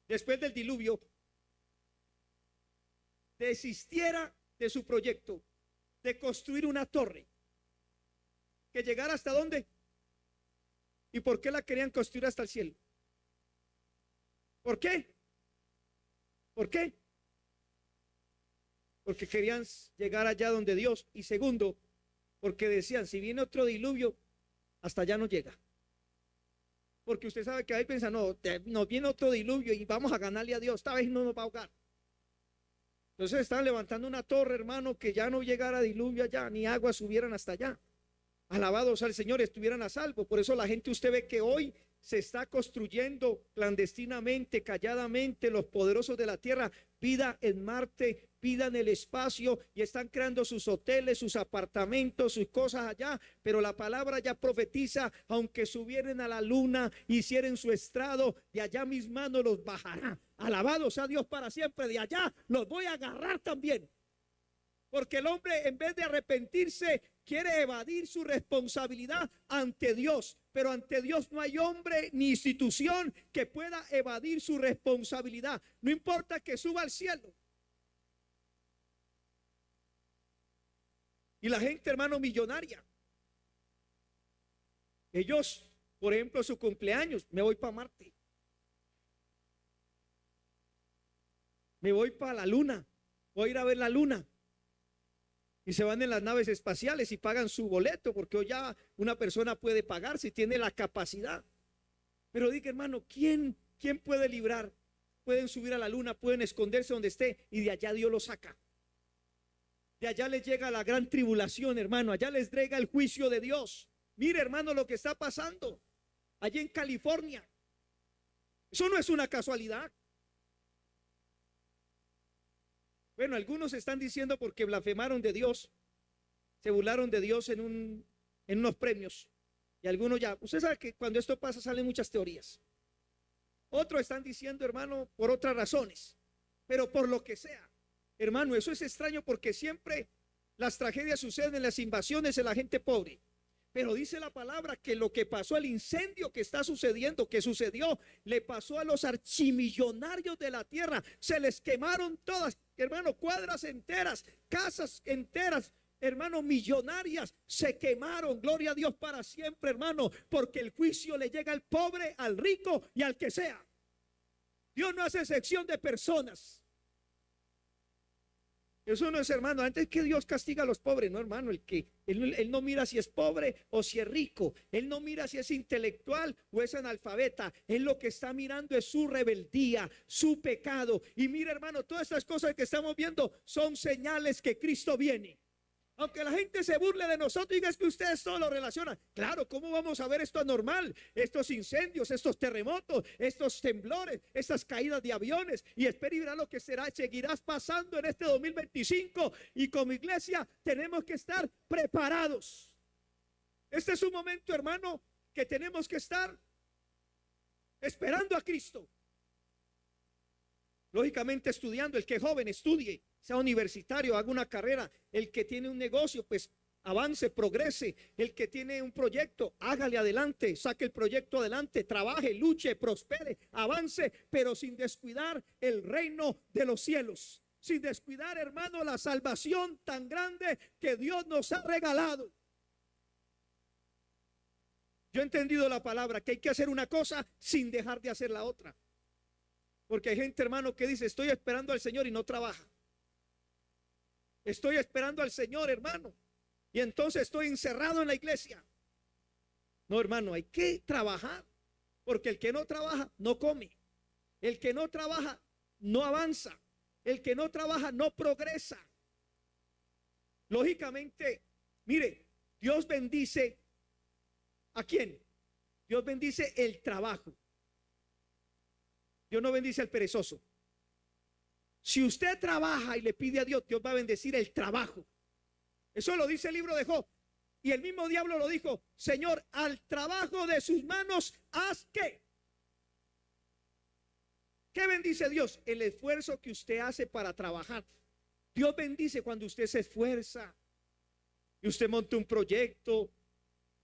después del diluvio, desistiera de su proyecto? de construir una torre que llegara hasta dónde. ¿Y por qué la querían construir hasta el cielo? ¿Por qué? ¿Por qué? Porque querían llegar allá donde Dios. Y segundo, porque decían, si viene otro diluvio, hasta allá no llega. Porque usted sabe que ahí piensa, no, nos viene otro diluvio y vamos a ganarle a Dios, esta vez no nos va a ahogar. Entonces están levantando una torre, hermano, que ya no llegara diluvio allá, ni aguas subieran hasta allá. Alabados al Señor, estuvieran a salvo. Por eso la gente, usted ve que hoy se está construyendo clandestinamente, calladamente, los poderosos de la tierra, vida en Marte, vida en el espacio, y están creando sus hoteles, sus apartamentos, sus cosas allá. Pero la palabra ya profetiza, aunque subieran a la luna, hicieran su estrado, de allá mis manos los bajará. Alabados a Dios para siempre, de allá los voy a agarrar también. Porque el hombre, en vez de arrepentirse, quiere evadir su responsabilidad ante Dios. Pero ante Dios no hay hombre ni institución que pueda evadir su responsabilidad. No importa que suba al cielo. Y la gente, hermano, millonaria. Ellos, por ejemplo, su cumpleaños, me voy para Marte. Me voy para la luna. Voy a ir a ver la luna. Y se van en las naves espaciales y pagan su boleto, porque hoy ya una persona puede pagar si tiene la capacidad. Pero diga, hermano, ¿quién puede librar? Pueden subir a la luna, pueden esconderse donde esté, y de allá Dios los saca. De allá les llega la gran tribulación, hermano. Allá les llega el juicio de Dios. Mire, hermano, lo que está pasando allí en California. Eso no es una casualidad. Bueno, algunos están diciendo porque blasfemaron de Dios, se burlaron de Dios en unos premios. Y algunos ya, usted sabe que cuando esto pasa salen muchas teorías. Otros están diciendo, hermano, por otras razones, pero por lo que sea. Hermano, eso es extraño porque siempre las tragedias suceden en las invasiones de la gente pobre. Pero dice la palabra que lo que pasó, el incendio que está sucediendo, que sucedió, le pasó a los archimillonarios de la tierra. Se les quemaron todas, hermano, cuadras enteras, casas enteras, hermano, millonarias, se quemaron. Gloria a Dios para siempre, hermano, porque el juicio le llega al pobre, al rico y al que sea. Dios no hace excepción de personas. Eso no es, hermano, antes que Dios castiga a los pobres, no, hermano, él no mira si es pobre o si es rico, él no mira si es intelectual o es analfabeta, él lo que está mirando es su rebeldía, su pecado. Y mira, hermano, todas estas cosas que estamos viendo son señales que Cristo viene. Aunque la gente se burle de nosotros y diga, es que ustedes todo lo relacionan. Claro, ¿cómo vamos a ver esto anormal? Estos incendios, estos terremotos, estos temblores, estas caídas de aviones. Y espera y verá lo que seguirás pasando en este 2025. Y como iglesia tenemos que estar preparados. Este es un momento, hermano, que tenemos que estar esperando a Cristo. Lógicamente estudiando, el que es joven estudie, sea universitario, haga una carrera. El que tiene un negocio, pues avance, progrese. El que tiene un proyecto, hágale adelante, saque el proyecto adelante, trabaje, luche, prospere, avance, pero sin descuidar el reino de los cielos, sin descuidar, hermano, la salvación tan grande que Dios nos ha regalado. Yo he entendido la palabra, que hay que hacer una cosa sin dejar de hacer la otra. Porque hay gente, hermano, que dice, estoy esperando al Señor y no trabaja. Estoy esperando al Señor, hermano, y entonces estoy encerrado en la iglesia. No, hermano, hay que trabajar, porque el que no trabaja no come. El que no trabaja no avanza. El que no trabaja no progresa. Lógicamente, mire, Dios bendice ¿a quién? Dios bendice el trabajo. Dios no bendice al perezoso. Si usted trabaja y le pide a Dios, Dios va a bendecir el trabajo. Eso lo dice el libro de Job. Y el mismo diablo lo dijo, Señor, al trabajo de sus manos, ¿haz qué? ¿Qué bendice Dios? El esfuerzo que usted hace para trabajar. Dios bendice cuando usted se esfuerza y usted monta un proyecto,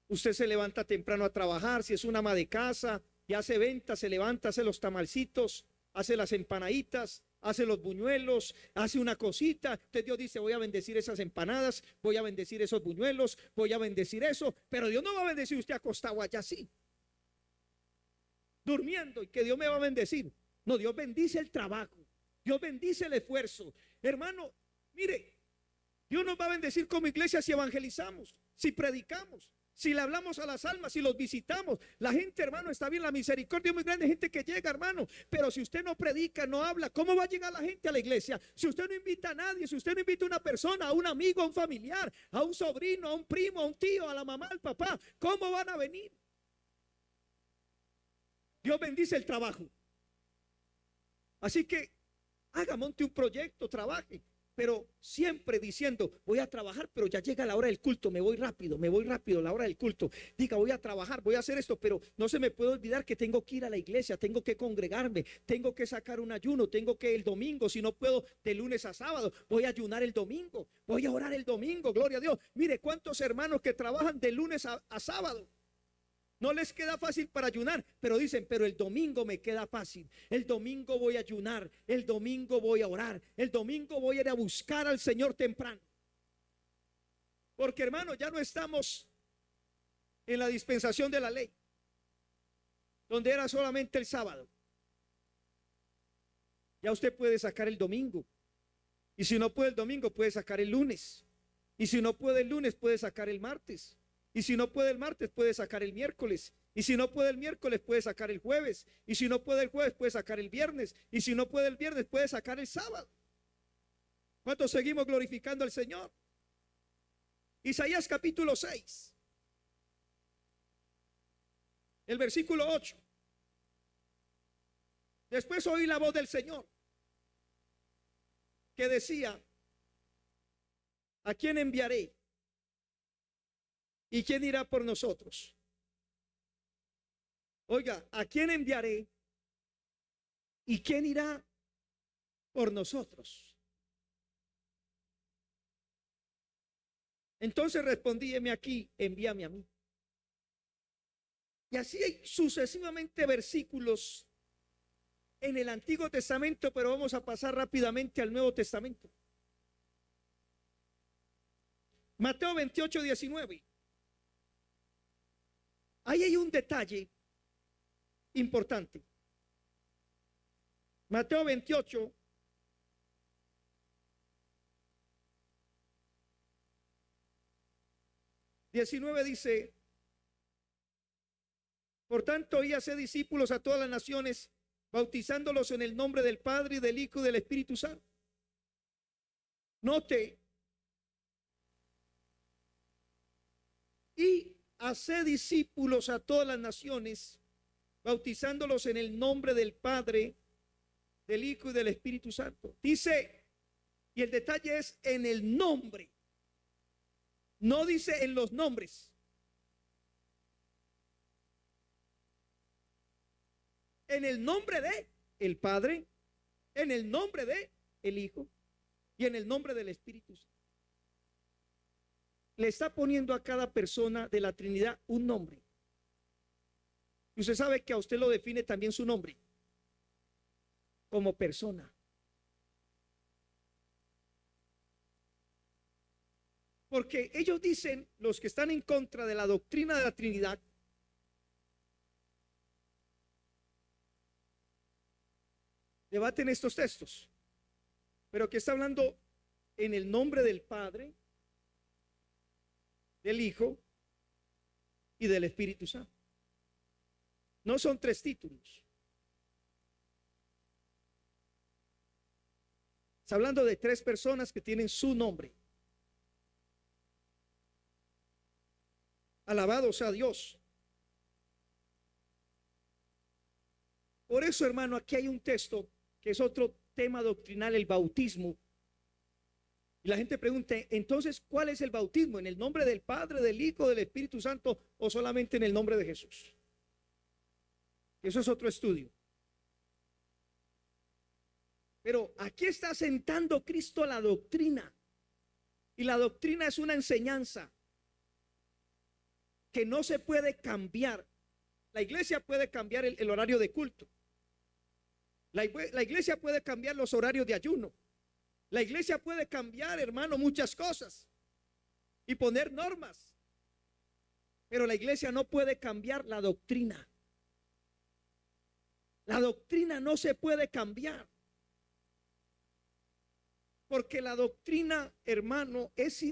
usted se levanta temprano a trabajar, si es una ama de casa y hace ventas, se levanta, hace los tamalcitos, hace las empanaditas hace los buñuelos, hace una cosita. Entonces Dios dice, voy a bendecir esas empanadas, voy a bendecir esos buñuelos, voy a bendecir eso. Pero Dios no va a bendecir usted acostado allá así, durmiendo, y que Dios me va a bendecir. No, Dios bendice el trabajo, Dios bendice el esfuerzo. Hermano, mire, Dios nos va a bendecir como iglesia si evangelizamos, si predicamos, si le hablamos a las almas, si los visitamos. La gente, hermano, está bien, la misericordia es muy grande, gente que llega, hermano. Pero si usted no predica, no habla, ¿cómo va a llegar la gente a la iglesia? Si usted no invita a nadie, si usted no invita a una persona, a un amigo, a un familiar, a un sobrino, a un primo, a un tío, a la mamá, al papá, ¿cómo van a venir? Dios bendice el trabajo. Así que haga, monte un proyecto, trabaje, pero siempre diciendo, voy a trabajar, pero ya llega la hora del culto, me voy rápido, la hora del culto. Diga, voy a trabajar, voy a hacer esto, pero no se me puede olvidar que tengo que ir a la iglesia, tengo que congregarme, tengo que sacar un ayuno, tengo que el domingo, si no puedo de lunes a sábado, voy a ayunar el domingo, voy a orar el domingo, gloria a Dios. Mire cuántos hermanos que trabajan de lunes a sábado. No les queda fácil para ayunar, pero dicen, pero el domingo me queda fácil. El domingo voy a ayunar, el domingo voy a orar, el domingo voy a ir a buscar al Señor temprano. Porque, hermano, ya no estamos en la dispensación de la ley, donde era solamente el sábado. Ya usted puede sacar el domingo. Y si no puede el domingo, puede sacar el lunes. Y si no puede el lunes, puede sacar el martes. Y si no puede el martes, puede sacar el miércoles. Y si no puede el miércoles, puede sacar el jueves. Y si no puede el jueves, puede sacar el viernes. Y si no puede el viernes, puede sacar el sábado. ¿Cuántos seguimos glorificando al Señor? Isaías capítulo 6, el versículo 8. Después oí la voz del Señor que decía, ¿a quién enviaré? ¿Y quién irá por nosotros? Oiga, ¿a quién enviaré? ¿Y quién irá por nosotros? Entonces respondí, heme aquí, envíame a mí. Y así hay sucesivamente versículos en el Antiguo Testamento, pero vamos a pasar rápidamente al Nuevo Testamento. Mateo 28, 19. Ahí hay un detalle importante. Mateo 28, 19 dice, por tanto, y hace discípulos a todas las naciones, bautizándolos en el nombre del Padre, y del Hijo y del Espíritu Santo. Note, y hace discípulos a todas las naciones, bautizándolos en el nombre del Padre, del Hijo y del Espíritu Santo. Dice, y el detalle es en el nombre. No dice en los nombres. En el nombre de el Padre, en el nombre de el Hijo y en el nombre del Espíritu Santo. Le está poniendo a cada persona de la Trinidad un nombre. Y usted sabe que a usted lo define también su nombre como persona. Porque ellos dicen, los que están en contra de la doctrina de la Trinidad, debaten estos textos, pero que está hablando en el nombre del Padre, del Hijo y del Espíritu Santo. No son tres títulos. Está hablando de tres personas que tienen su nombre. Alabado sea Dios. Por eso, hermano, aquí hay un texto que es otro tema doctrinal, el bautismo. Y la gente pregunta, entonces, ¿cuál es el bautismo? ¿En el nombre del Padre, del Hijo, del Espíritu Santo o solamente en el nombre de Jesús? Eso es otro estudio. Pero aquí está sentando Cristo la doctrina. Y la doctrina es una enseñanza que no se puede cambiar. La iglesia puede cambiar el horario de culto, La iglesia puede cambiar los horarios de ayuno. La iglesia puede cambiar, hermano, muchas cosas y poner normas. Pero la iglesia no puede cambiar la doctrina. La doctrina no se puede cambiar. Porque la doctrina, hermano, es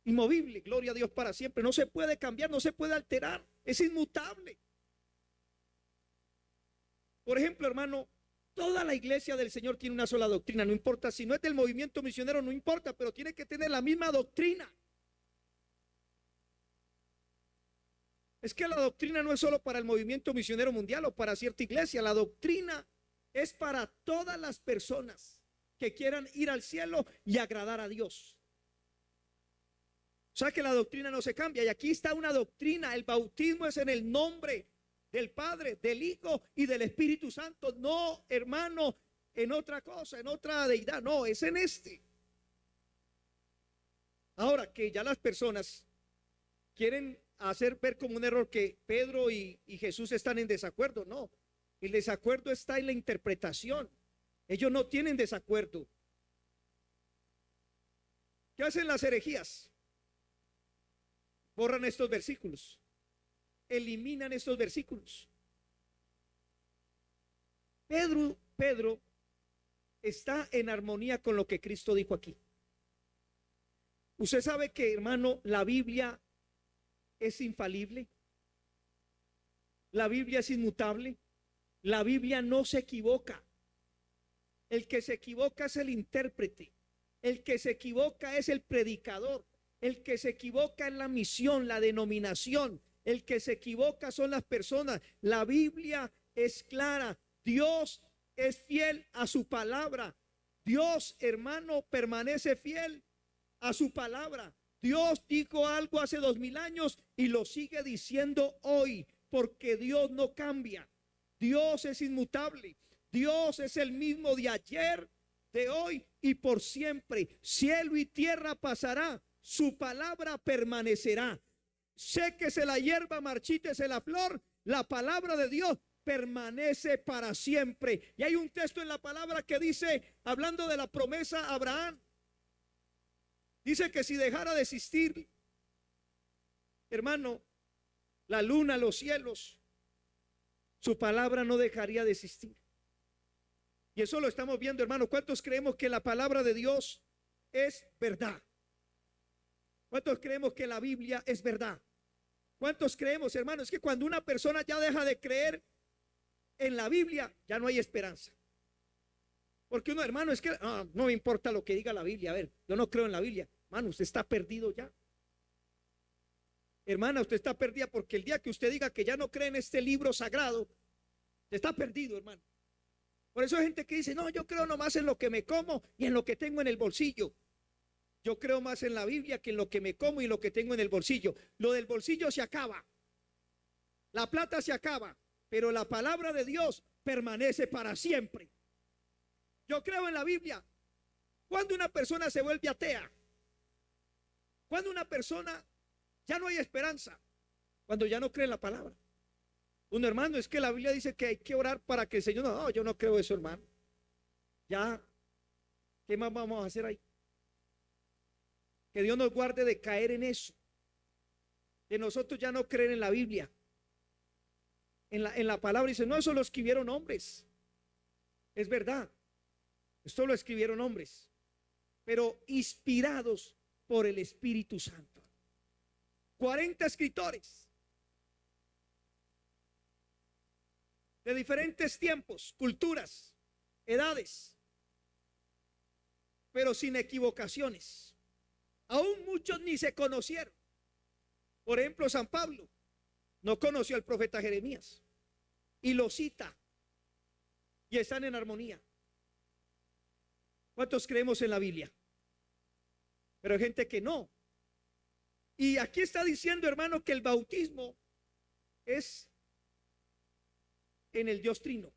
inmovible. Gloria a Dios para siempre. No se puede cambiar, no se puede alterar. Es inmutable. Por ejemplo, hermano, toda la iglesia del Señor tiene una sola doctrina. No importa si no es del movimiento misionero, no importa, pero tiene que tener la misma doctrina. Es que la doctrina no es solo para el movimiento misionero mundial o para cierta iglesia. La doctrina es para todas las personas que quieran ir al cielo y agradar a Dios. O sea que la doctrina no se cambia. Y aquí está una doctrina. El bautismo es en el nombre del Padre, del Hijo y del Espíritu Santo. No, hermano, en otra cosa, en otra deidad. No, es en este. Ahora que ya las personas quieren hacer ver como un error que Pedro y Jesús están en desacuerdo. No, el desacuerdo está en la interpretación. Ellos no tienen desacuerdo. ¿Qué hacen las herejías? Borran estos versículos, eliminan estos versículos. Pedro está en armonía con lo que Cristo dijo aquí. Usted sabe que, hermano, la Biblia es infalible. La Biblia es inmutable. La Biblia no se equivoca. El que se equivoca es el intérprete. El que se equivoca es el predicador. El que se equivoca es la misión, la denominación. El que se equivoca son las personas. La Biblia es clara. Dios es fiel a su palabra. Dios, hermano, permanece fiel a su palabra. Dios dijo algo hace 2000 años y lo sigue diciendo hoy, porque Dios no cambia. Dios es inmutable. Dios es el mismo de ayer, de hoy y por siempre. Cielo y tierra pasará, su palabra permanecerá. Séquese la hierba, marchítese la flor, la palabra de Dios permanece para siempre. Y hay un texto en la palabra que dice, hablando de la promesa a Abraham, dice que si dejara de existir, hermano, la luna, los cielos, su palabra no dejaría de existir. Y eso lo estamos viendo, hermano. ¿Cuántos creemos que la palabra de Dios es verdad? ¿Cuántos creemos que la Biblia es verdad? ¿Cuántos creemos, hermano? Es que cuando una persona ya deja de creer en la Biblia, ya no hay esperanza. Porque uno, hermano, es que no me importa lo que diga la Biblia. A ver, yo no creo en la Biblia. Hermano, usted está perdido ya. Hermana, usted está perdida porque el día que usted diga que ya no cree en este libro sagrado, usted está perdido, hermano. Por eso hay gente que dice, no, yo creo nomás en lo que me como y en lo que tengo en el bolsillo. Yo creo más en la Biblia que en lo que me como y lo que tengo en el bolsillo. Lo del bolsillo se acaba. La plata se acaba, pero la palabra de Dios permanece para siempre. Yo creo en la Biblia. Cuando una persona se vuelve atea, cuando una persona ya no hay esperanza, cuando ya no cree en la palabra. Un hermano, es que la Biblia dice que hay que orar para que el Señor, no, yo no creo eso, hermano. Ya, ¿qué más vamos a hacer ahí? Que Dios nos guarde de caer en eso. De nosotros ya no creer en la Biblia. En la palabra dice, no, eso lo escribieron hombres. Es verdad. Esto lo escribieron hombres, pero inspirados por el Espíritu Santo. 40 escritores de diferentes tiempos, culturas, edades, pero sin equivocaciones. Aún muchos ni se conocieron. Por ejemplo, San Pablo no conoció al profeta Jeremías y lo cita y están en armonía. ¿Cuántos creemos en la Biblia? Pero hay gente que no. Y aquí está diciendo, hermano, que el bautismo es en el Dios Trino.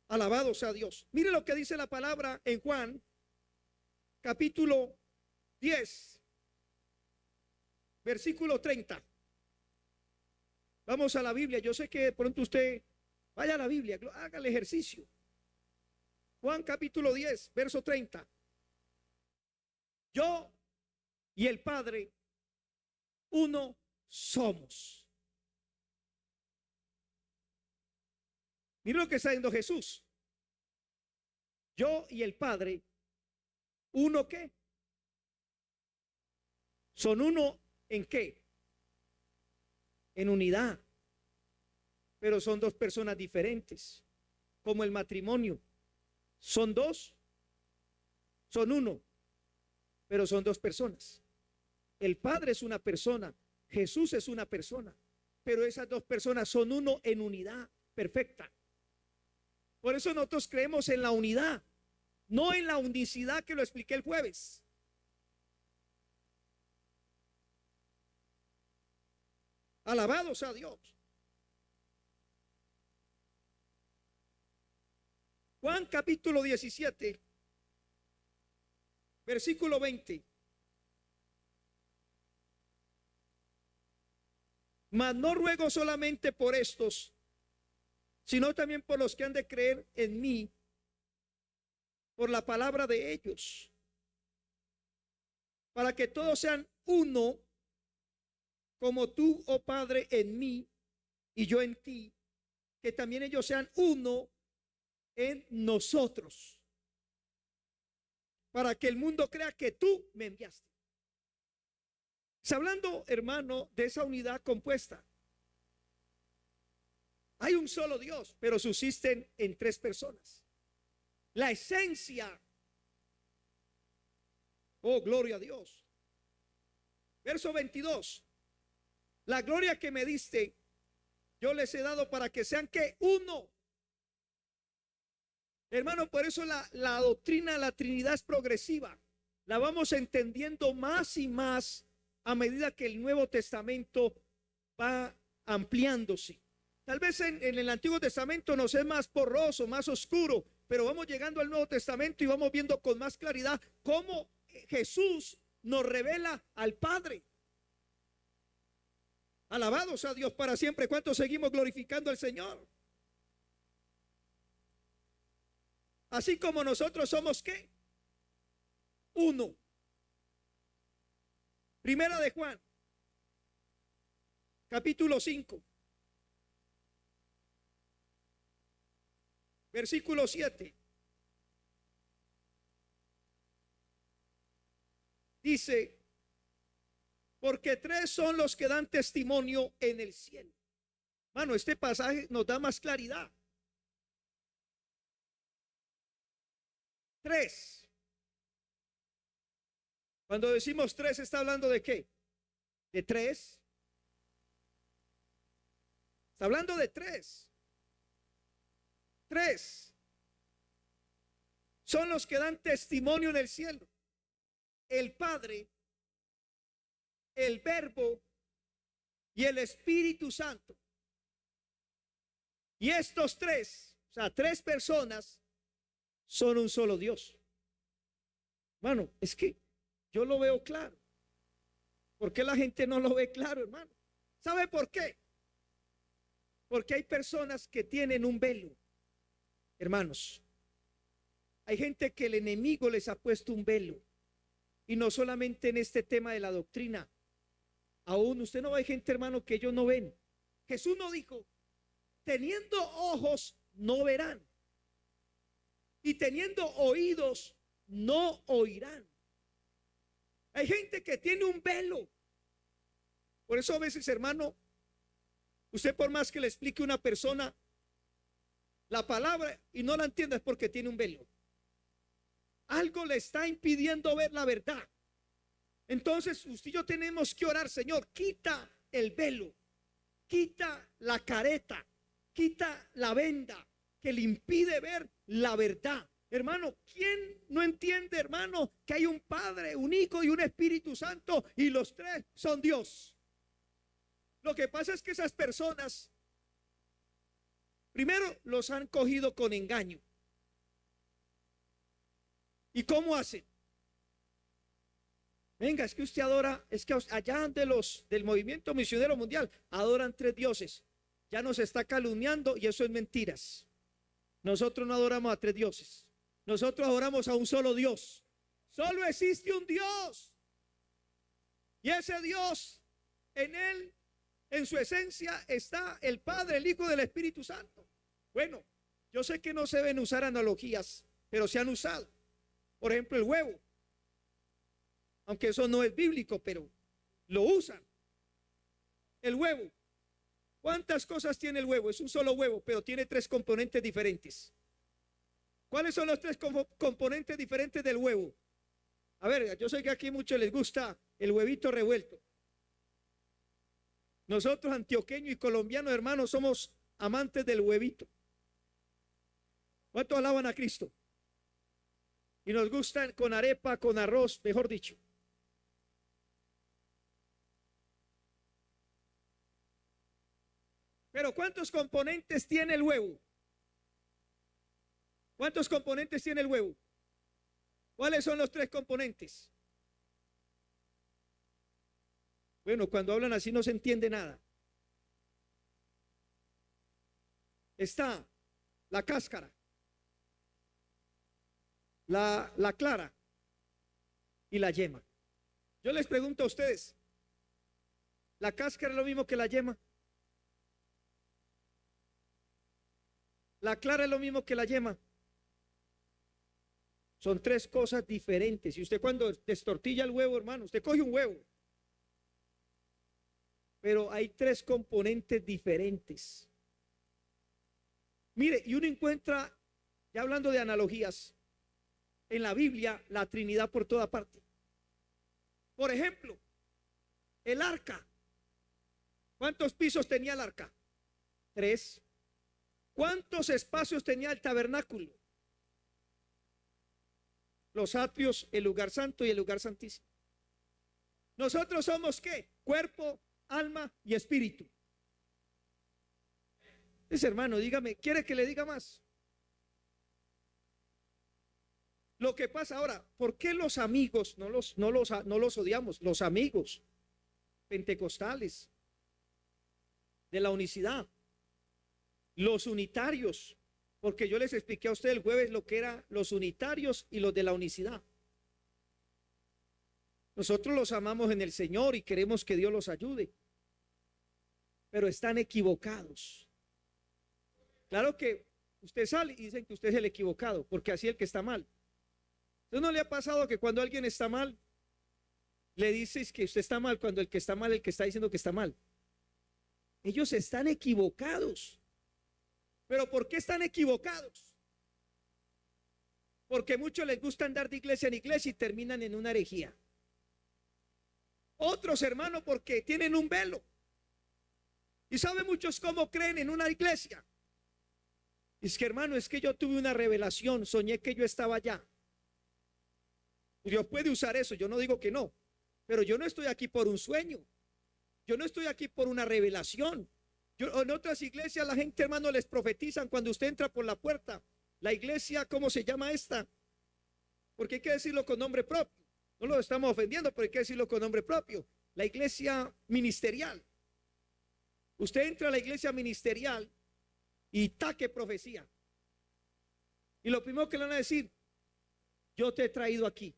Alabado sea Dios. Mire lo que dice la palabra en Juan, capítulo 10, versículo 30. Vamos a la Biblia. Yo sé que de pronto usted vaya a la Biblia, haga el ejercicio. Juan capítulo 10, verso 30. Yo y el Padre, uno somos. Mira lo que está diciendo Jesús. Yo y el Padre, ¿uno qué? Son uno en qué? En unidad. Pero son dos personas diferentes. Como el matrimonio. Son dos, son uno, pero son dos personas. El Padre es una persona, Jesús es una persona, pero esas dos personas son uno en unidad perfecta. Por eso nosotros creemos en la unidad, no en la unicidad que lo expliqué el jueves. Alabado sea Dios. Juan capítulo 17, versículo 20. Mas no ruego solamente por estos, sino también por los que han de creer en mí, por la palabra de ellos, para que todos sean uno, como tú, oh Padre, en mí y yo en ti, que también ellos sean uno en nosotros, para que el mundo crea que tú me enviaste. Está hablando, hermano, de esa unidad compuesta. Hay un solo Dios, pero subsisten en tres personas. La esencia. Oh, gloria a Dios. Verso 22. La gloria que me diste, yo les he dado para que sean que uno. Hermano, por eso la doctrina de la Trinidad es progresiva. La vamos entendiendo más y más a medida que el Nuevo Testamento va ampliándose. Tal vez en el Antiguo Testamento nos es más borroso, más oscuro, pero vamos llegando al Nuevo Testamento y vamos viendo con más claridad cómo Jesús nos revela al Padre. Alabados a Dios para siempre. ¿Cuántos seguimos glorificando al Señor? Así como nosotros somos ¿qué? Uno. Primera de Juan, capítulo 5, versículo 7. Dice, porque tres son los que dan testimonio en el cielo. Mano, este pasaje nos da más claridad. Tres. Cuando decimos tres, ¿está hablando de qué? ¿De tres? Está hablando de tres. Tres son los que dan testimonio en el cielo: el Padre, el Verbo y el Espíritu Santo. Y estos tres, o sea, tres personas, son un solo Dios. Hermano, es que yo lo veo claro. ¿Por qué la gente no lo ve claro, hermano? ¿Sabe por qué? Porque hay personas que tienen un velo, hermanos. Hay gente que el enemigo les ha puesto un velo. Y no solamente en este tema de la doctrina. Aún usted no ve gente, hermano, que ellos no ven. Jesús no dijo, teniendo ojos no verán, y teniendo oídos no oirán. Hay gente que tiene un velo. Por eso a veces, hermano, usted por más que le explique a una persona la palabra y no la entienda, es porque tiene un velo. Algo le está impidiendo ver la verdad. Entonces usted y yo tenemos que orar: Señor, quita el velo, quita la careta, quita la venda que le impide ver la verdad. Hermano, ¿quién no entiende, hermano, que hay un Padre, un Hijo y un Espíritu Santo y los tres son Dios? Lo que pasa es que esas personas primero los han cogido con engaño. ¿Y cómo hacen? Venga, es que usted adora, es que allá de del movimiento misionero mundial adoran tres dioses. Ya nos está calumniando y eso es mentiras. Nosotros no adoramos a tres dioses. Nosotros adoramos a un solo Dios. Solo existe un Dios. Y ese Dios, en él, en su esencia, está el Padre, el Hijo, del Espíritu Santo. Bueno, yo sé que no se deben usar analogías, pero se han usado. Por ejemplo, el huevo. Aunque eso no es bíblico, pero lo usan. El huevo. ¿Cuántas cosas tiene el huevo? Es un solo huevo, pero tiene tres componentes diferentes. ¿Cuáles son los tres componentes diferentes del huevo? A ver, yo sé que aquí a muchos les gusta el huevito revuelto. Nosotros, antioqueños y colombianos, hermanos, somos amantes del huevito. ¿Cuántos alaban a Cristo? Y nos gustan con arepa, con arroz, mejor dicho. Pero ¿cuántos componentes tiene el huevo? ¿Cuántos componentes tiene el huevo? ¿Cuáles son los tres componentes? Bueno, cuando hablan así no se entiende nada. Está la cáscara, la clara y la yema. Yo les pregunto a ustedes, ¿la cáscara es lo mismo que la yema? ¿La clara es lo mismo que la yema? Son tres cosas diferentes. Y usted cuando destortilla el huevo, hermano, usted coge un huevo, pero hay tres componentes diferentes. Mire, y uno encuentra, ya hablando de analogías, en la Biblia la Trinidad por toda parte. Por ejemplo, el arca. ¿Cuántos pisos tenía el arca? 3. ¿Cuántos espacios tenía el tabernáculo? Los atrios, el lugar santo y el lugar santísimo. Nosotros somos ¿qué? Cuerpo, alma y espíritu. Ese hermano, dígame, ¿quiere que le diga más? Lo que pasa ahora, ¿por qué los amigos no los odiamos? Los amigos pentecostales de la unicidad, los unitarios, porque yo les expliqué a ustedes el jueves lo que eran los unitarios y los de la unicidad. Nosotros los amamos en el Señor y queremos que Dios los ayude, pero están equivocados. Claro que usted sale y dicen que usted es el equivocado, porque así es el que está mal. ¿Entonces no le ha pasado que cuando alguien está mal, le dices que usted está mal, cuando el que está mal, el que está diciendo que está mal? Ellos están equivocados. ¿Pero por qué están equivocados? Porque muchos les gusta andar de iglesia en iglesia y terminan en una herejía. Otros, hermanos, porque tienen un velo. Y saben muchos cómo creen en una iglesia. Es que, hermano, es que yo tuve una revelación, soñé que yo estaba allá. Dios puede usar eso, yo no digo que no, pero yo no estoy aquí por un sueño. Yo no estoy aquí por una revelación. En otras iglesias la gente, hermano, les profetizan cuando usted entra por la puerta. La iglesia, ¿cómo se llama esta? Porque hay que decirlo con nombre propio. No lo estamos ofendiendo, pero hay que decirlo con nombre propio. La iglesia ministerial. Usted entra a la iglesia ministerial y taque profecía. Y lo primero que le van a decir, yo te he traído aquí.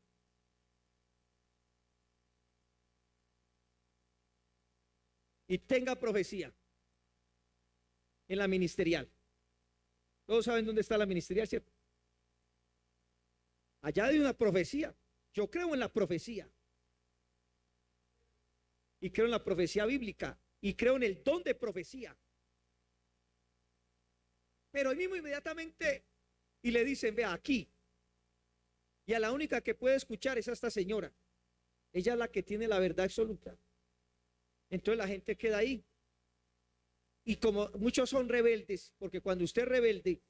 Y tenga profecía en la ministerial. Todos saben dónde está la ministerial, ¿cierto? Allá hay una profecía. Yo creo en la profecía. Y creo en la profecía bíblica. Y creo en el don de profecía. Pero él mismo inmediatamente y le dicen, vea, aquí. Y a la única que puede escuchar es a esta señora. Ella es la que tiene la verdad absoluta. Entonces la gente queda ahí. Y como muchos son rebeldes, porque cuando usted es rebelde,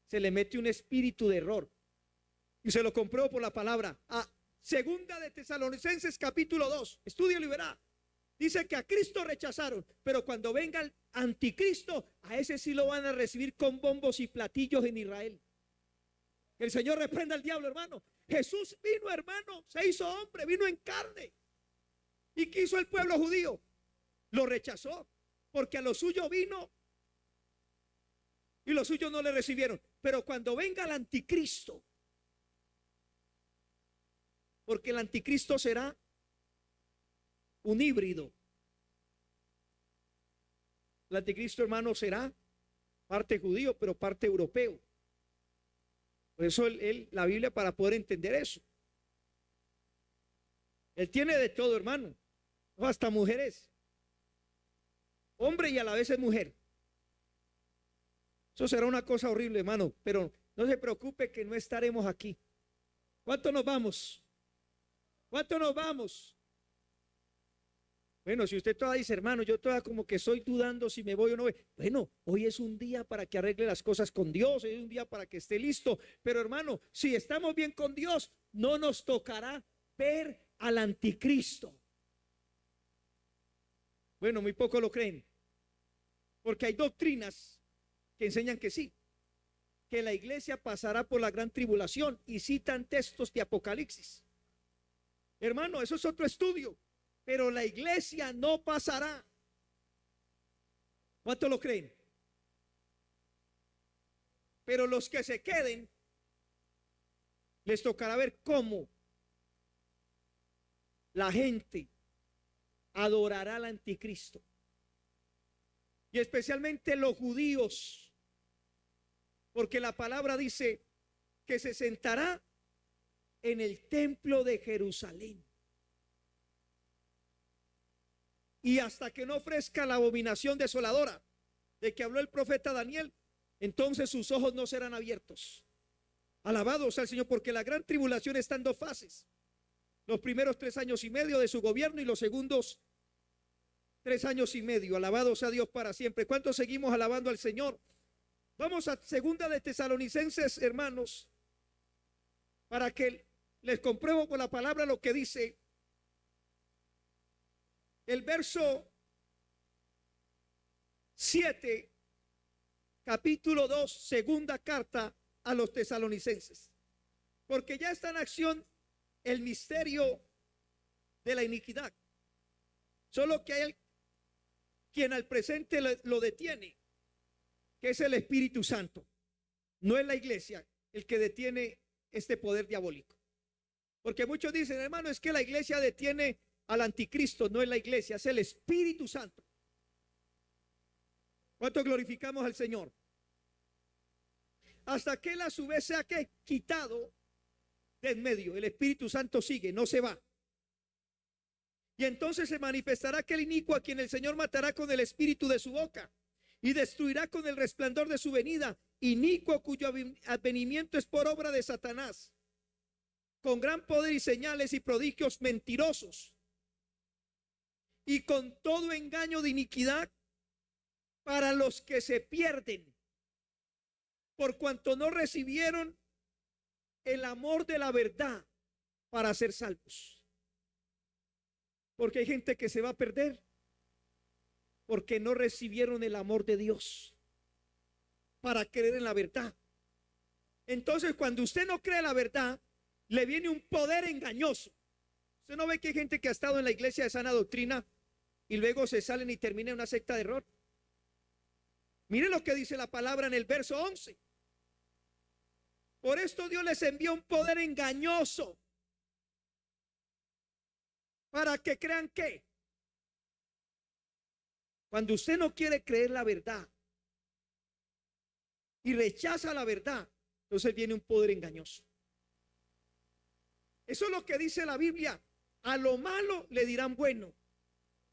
se le mete un espíritu de error. Y se lo compruebo por la palabra. A Segunda de Tesalonicenses capítulo 2. Estúdialo y verá. Dice que a Cristo rechazaron, pero cuando venga el anticristo, a ese sí lo van a recibir con bombos y platillos en Israel. Que el Señor reprenda al diablo, hermano. Jesús vino, hermano, se hizo hombre, vino en carne. ¿Y qué hizo el pueblo judío? Lo rechazó, porque a lo suyo vino y los suyos no le recibieron. Pero cuando venga el anticristo, porque el anticristo será un híbrido. El anticristo, hermano, será parte judío, pero parte europeo. Por eso la Biblia, para poder entender eso, él tiene de todo, hermano, hasta mujeres, hombre y a la vez es mujer. Eso será una cosa horrible, hermano, pero no se preocupe que no estaremos aquí. ¿Cuánto nos vamos? ¿Cuánto nos vamos? Bueno, si usted todavía dice, hermano, yo todavía como que estoy dudando si me voy o no voy. Bueno, hoy es un día para que arregle las cosas con Dios, es un día para que esté listo. Pero hermano, si estamos bien con Dios, no nos tocará ver al anticristo. Bueno, muy poco lo creen, porque hay doctrinas que enseñan que sí, que la iglesia pasará por la gran tribulación y citan textos de Apocalipsis. Hermano, eso es otro estudio, pero la iglesia no pasará. ¿Cuánto lo creen? Pero los que se queden, les tocará ver cómo la gente adorará al anticristo. Y especialmente los judíos, porque la palabra dice que se sentará en el templo de Jerusalén. Y hasta que no ofrezca la abominación desoladora de que habló el profeta Daniel, entonces sus ojos no serán abiertos. Alabado sea el Señor, porque la gran tribulación está en dos fases: los primeros 3 años y medio de su gobierno y los segundos 3 años y medio. Alabado sea Dios para siempre. ¿Cuántos seguimos alabando al Señor? Vamos a segunda de Tesalonicenses, hermanos, para que les compruebo con la palabra lo que dice el verso 7, capítulo 2, segunda carta a los tesalonicenses. Porque ya está en acción el misterio de la iniquidad. Solo que hay quien al presente lo detiene, que es el Espíritu Santo. No es la iglesia el que detiene este poder diabólico. Porque muchos dicen, hermano, es que la iglesia detiene al anticristo. No es la iglesia, es el Espíritu Santo. ¿Cuánto glorificamos al Señor? Hasta que él a su vez sea que quitado de en medio. El Espíritu Santo sigue, no se va. Y entonces se manifestará aquel inicuo a quien el Señor matará con el espíritu de su boca y destruirá con el resplandor de su venida. Inicuo cuyo advenimiento es por obra de Satanás, con gran poder y señales y prodigios mentirosos, y con todo engaño de iniquidad para los que se pierden, por cuanto no recibieron el amor de la verdad para ser salvos. Porque hay gente que se va a perder porque no recibieron el amor de Dios para creer en la verdad. Entonces, cuando usted no cree la verdad, le viene un poder engañoso. ¿Usted no ve que hay gente que ha estado en la iglesia de sana doctrina y luego se salen y termina en una secta de error? Mire lo que dice la palabra en el verso 11. Por esto Dios les envió un poder engañoso para que crean que cuando usted no quiere creer la verdad y rechaza la verdad, entonces viene un poder engañoso. Eso es lo que dice la Biblia. A lo malo le dirán bueno,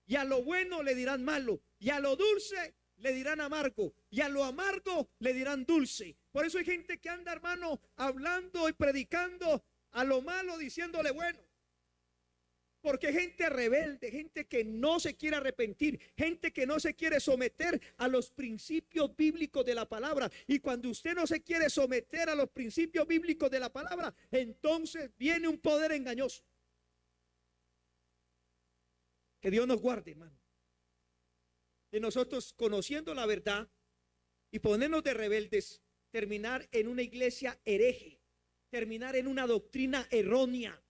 y a lo bueno le dirán malo, y a lo dulce le dirán amargo, y a lo amargo le dirán dulce. Por eso hay gente que anda, hermano, hablando y predicando a lo malo, diciéndole bueno. Porque hay gente rebelde, gente que no se quiere arrepentir, gente que no se quiere someter a los principios bíblicos de la palabra. Y cuando usted no se quiere someter a los principios bíblicos de la palabra, entonces viene un poder engañoso. Que Dios nos guarde, hermano, de nosotros conociendo la verdad y ponernos de rebeldes, terminar en una iglesia hereje, terminar en una doctrina errónea.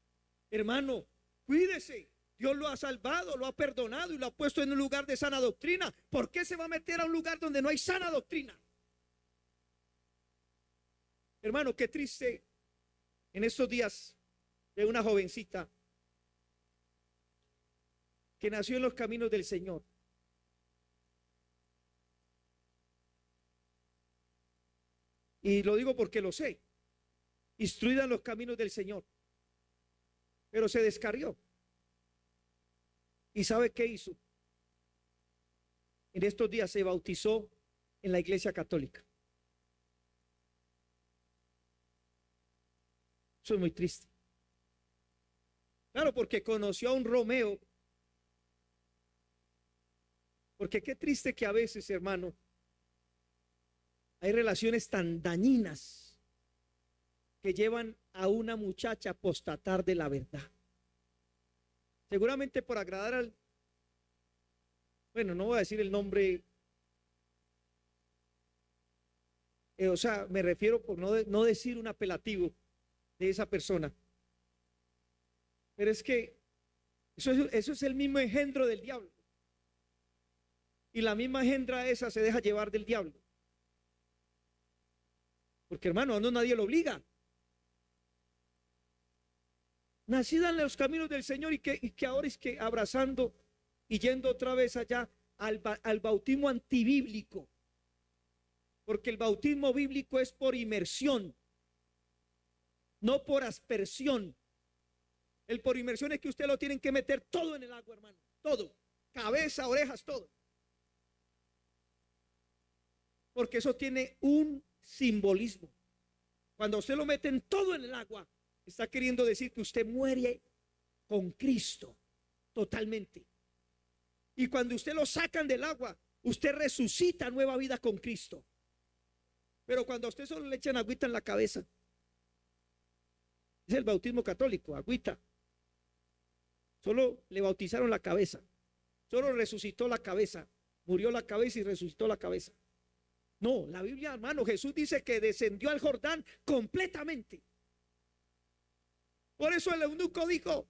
Hermano, cuídese. Dios lo ha salvado, lo ha perdonado y lo ha puesto en un lugar de sana doctrina. ¿Por qué se va a meter a un lugar donde no hay sana doctrina? Hermano, qué triste. En estos días de una jovencita que nació en los caminos del Señor. Y lo digo porque lo sé. Instruida en los caminos del Señor. Pero se descarrió. ¿Y sabe qué hizo? En estos días se bautizó en la iglesia católica. Eso es muy triste. Claro, porque conoció a un Romeo. Porque qué triste que a veces, hermano, hay relaciones tan dañinas que llevan a una muchacha a apostatar de la verdad. Seguramente por agradar al, bueno, no voy a decir el nombre, o sea, me refiero por no decir un apelativo de esa persona. Pero es que eso es el mismo engendro del diablo. Y la misma engendra esa se deja llevar del diablo. Porque hermano, no nadie lo obliga. Nacida en los caminos del Señor y que ahora es que abrazando y yendo otra vez allá al bautismo antibíblico. Porque el bautismo bíblico es por inmersión, no por aspersión. El por inmersión es que usted lo tienen que meter todo en el agua, hermano. Todo. Cabeza, orejas, todo. Porque eso tiene un simbolismo. Cuando usted lo mete todo en el agua, está queriendo decir que usted muere con Cristo totalmente. Y cuando usted lo sacan del agua, usted resucita nueva vida con Cristo. Pero cuando a usted solo le echan agüita en la cabeza, es el bautismo católico, agüita. Solo le bautizaron la cabeza, solo resucitó la cabeza, murió la cabeza y resucitó la cabeza. No, la Biblia, hermano, Jesús dice que descendió al Jordán completamente. Por eso el eunuco dijo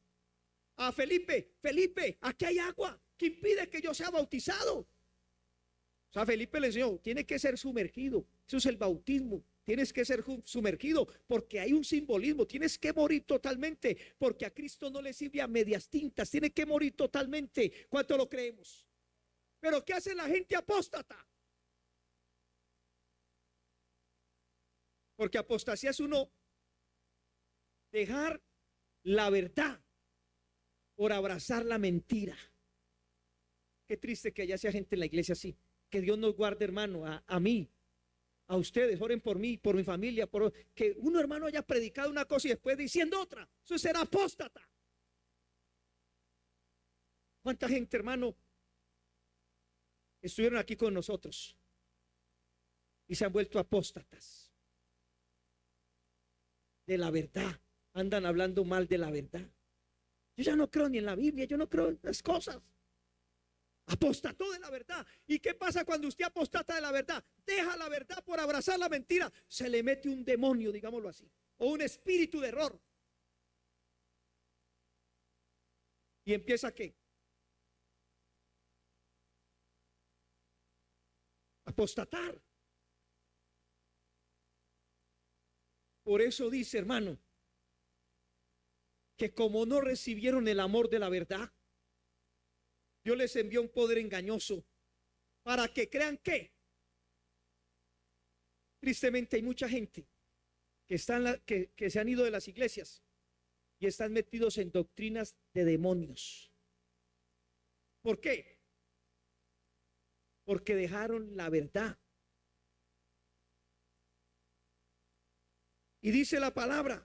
a Felipe, Felipe, aquí hay agua, ¿qué impide que yo sea bautizado? O sea, Felipe le enseñó, tiene que ser sumergido, eso es el bautismo. Tienes que ser sumergido porque hay un simbolismo. Tienes que morir totalmente porque a Cristo no le sirve a medias tintas. Tiene que morir totalmente. ¿Cuánto lo creemos? Pero ¿qué hace la gente apóstata? Porque apostasía es uno dejar la verdad por abrazar la mentira. Qué triste que haya sea gente en la iglesia así. Que Dios nos guarde, hermano, a mí. A ustedes, oren por mí, por mi familia, por que uno, hermano, haya predicado una cosa y después diciendo otra. Eso es ser apóstata. ¿Cuánta gente, hermano, estuvieron aquí con nosotros y se han vuelto apóstatas de la verdad? Andan hablando mal de la verdad. Yo ya no creo ni en la Biblia, yo no creo en las cosas. Apostató de la verdad. ¿Y qué pasa cuando usted apostata de la verdad? Deja la verdad por abrazar la mentira. Se le mete un demonio, digámoslo así, o un espíritu de error. ¿Y empieza qué? Apostatar. Por eso dice, hermano, que como no recibieron el amor de la verdad, Dios les envió un poder engañoso para que crean que. Tristemente hay mucha gente que se han ido de las iglesias y están metidos en doctrinas de demonios. ¿Por qué? Porque dejaron la verdad. Y dice la palabra,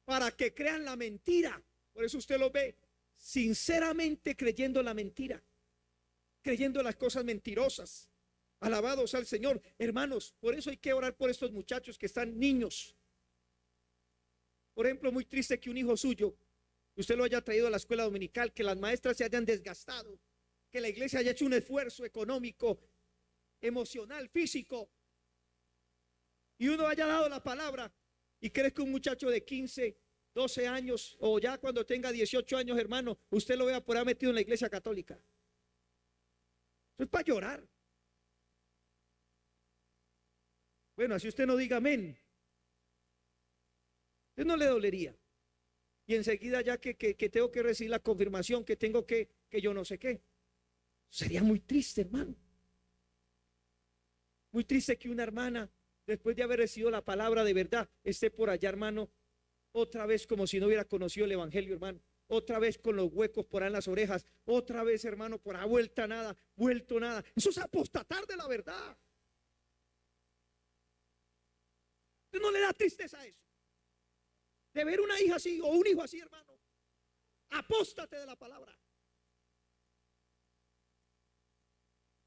para que crean la mentira. Por eso usted lo ve sinceramente creyendo la mentira, creyendo las cosas mentirosas. Alabados al Señor, hermanos. Por eso hay que orar por estos muchachos que están niños. Por ejemplo, muy triste que un hijo suyo, usted lo haya traído a la escuela dominical, que las maestras se hayan desgastado, que la iglesia haya hecho un esfuerzo económico, emocional, físico, y uno haya dado la palabra ¿Y crees que un muchacho de 15, 12 años o ya cuando tenga 18 años, hermano, usted lo vea por ahí metido en la iglesia católica? Eso es para llorar. Bueno, así usted no diga amén. Usted no le dolería. Y enseguida ya que tengo que recibir la confirmación, que tengo que yo no sé qué. Sería muy triste, hermano. Muy triste que una hermana, después de haber recibido la palabra de verdad, esté por allá, hermano, otra vez como si no hubiera conocido el evangelio, hermano. Otra vez con los huecos por ahí en las orejas. Otra vez, hermano, por ahí vuelta nada, vuelto nada. Eso es apostatar de la verdad. ¿Usted no le da tristeza a eso? De ver una hija así o un hijo así, hermano. Apóstate de la palabra.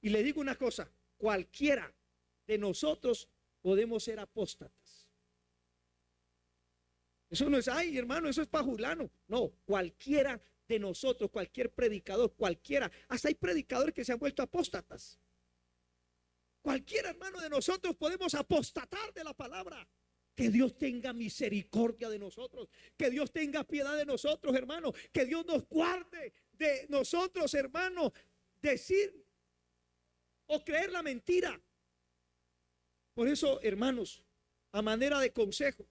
Y le digo una cosa, cualquiera de nosotros podemos ser apóstatas. Eso no es, ay, hermano, eso es para Julano. No, cualquiera de nosotros, cualquier predicador, cualquiera. Hasta hay predicadores que se han vuelto apóstatas. Cualquiera, hermano, de nosotros podemos apostatar de la palabra. Que Dios tenga misericordia de nosotros, que Dios tenga piedad de nosotros, hermano, que Dios nos guarde de nosotros, hermano, decir o creer la mentira. Por eso, hermanos, a manera de consejo,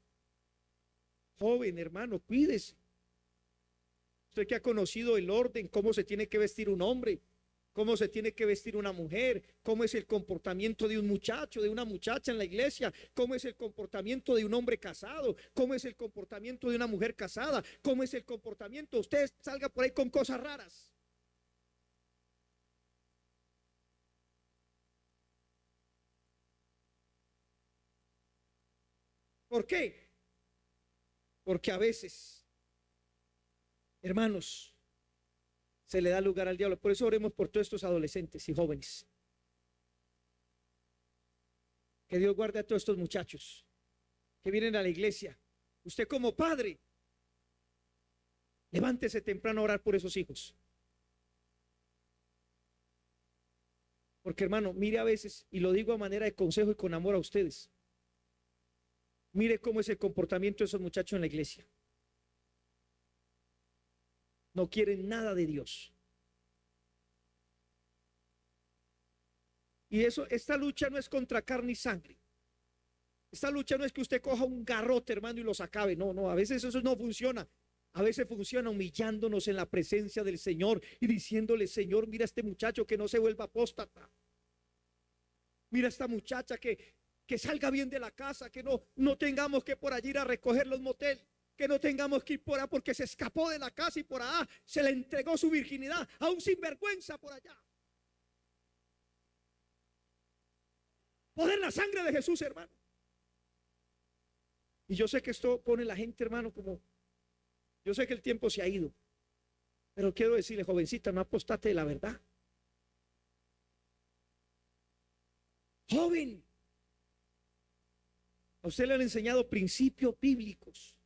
joven, hermano, cuídese. Usted que ha conocido el orden, cómo se tiene que vestir un hombre, cómo se tiene que vestir una mujer, cómo es el comportamiento de un muchacho, de una muchacha en la iglesia, cómo es el comportamiento de un hombre casado, cómo es el comportamiento de una mujer casada, cómo es el comportamiento. Usted salga por ahí con cosas raras. ¿Por qué? Porque a veces, hermanos, se le da lugar al diablo. Por eso oremos por todos estos adolescentes y jóvenes. Que Dios guarde a todos estos muchachos que vienen a la iglesia. Usted como padre, levántese temprano a orar por esos hijos. Porque, hermano, mire a veces, y lo digo a manera de consejo y con amor a ustedes, mire cómo es el comportamiento de esos muchachos en la iglesia. No quieren nada de Dios. Y eso, esta lucha no es contra carne y sangre. Esta lucha no es que usted coja un garrote, hermano, y los acabe. No, no, a veces eso no funciona. A veces funciona humillándonos en la presencia del Señor y diciéndole, Señor, mira a este muchacho que no se vuelva apóstata. Mira a esta muchacha que salga bien de la casa, que no tengamos que por allí ir a recoger los motel, que no tengamos que ir por allá porque se escapó de la casa y por allá se le entregó su virginidad a un sinvergüenza por allá. Poder la sangre de Jesús, hermano. Y yo sé que esto pone a la gente, hermano, como, yo sé que el tiempo se ha ido, pero quiero decirle, jovencita, no apostate de la verdad. Joven, a usted le han enseñado principios bíblicos.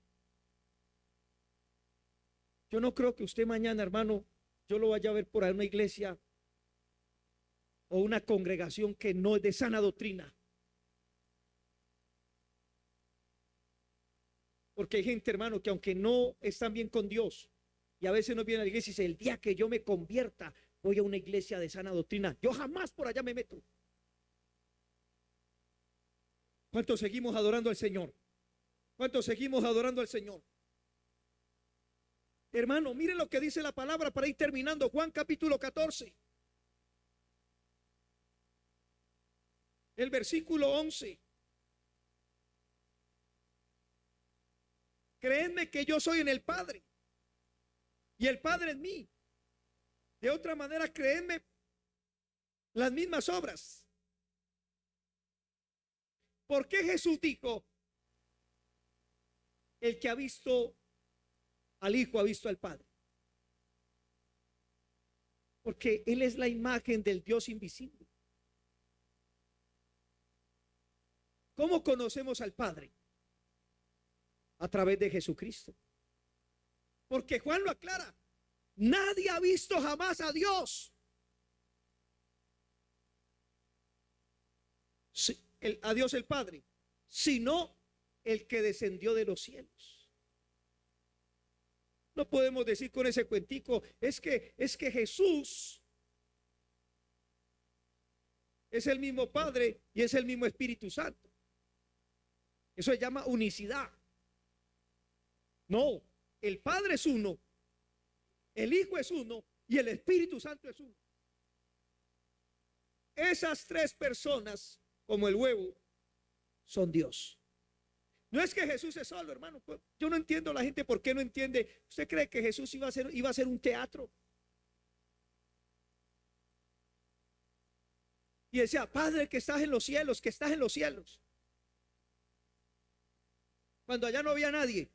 Yo no creo que usted mañana, hermano, yo lo vaya a ver por ahí en una iglesia o una congregación que no es de sana doctrina. Porque hay gente, hermano, que aunque no están bien con Dios y a veces no viene a la iglesia y dice, el día que yo me convierta voy a una iglesia de sana doctrina. Yo jamás por allá me meto. ¿Cuántos seguimos adorando al Señor? ¿Cuántos seguimos adorando al Señor? Hermano, mire lo que dice la palabra para ir terminando. Juan capítulo 14. El versículo 11. Creedme que yo soy en el Padre y el Padre en mí. De otra manera, creedme las mismas obras. ¿Por qué Jesús dijo, el que ha visto al Hijo ha visto al Padre? Porque Él es la imagen del Dios invisible. ¿Cómo conocemos al Padre? A través de Jesucristo. Porque Juan lo aclara, nadie ha visto jamás a Dios. Sí, a Dios el Padre, sino el que descendió de los cielos. No podemos decir con ese cuentico, es que Jesús es el mismo Padre y es el mismo Espíritu Santo. Eso se llama unicidad. No, el Padre es uno, el Hijo es uno y el Espíritu Santo es uno. Esas tres personas, como el huevo, son Dios. No es que Jesús es solo, hermano. Yo no entiendo a la gente por qué no entiende. ¿Usted cree que Jesús iba a ser un teatro? Y decía, Padre que estás en los cielos, que estás en los cielos. Cuando allá no había nadie.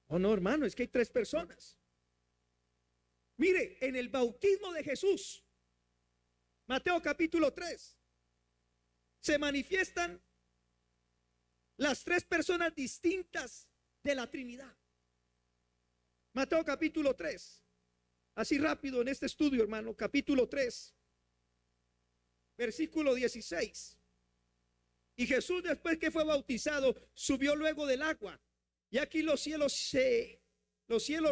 Oh, no, hermano, es que hay tres personas. Mire, en el bautismo de Jesús, Mateo capítulo 3, se manifiestan las tres personas distintas de la Trinidad. Mateo capítulo 3, así rápido en este estudio, hermano, capítulo 3, versículo 16. Y Jesús, después que fue bautizado, subió luego del agua. Y aquí los cielos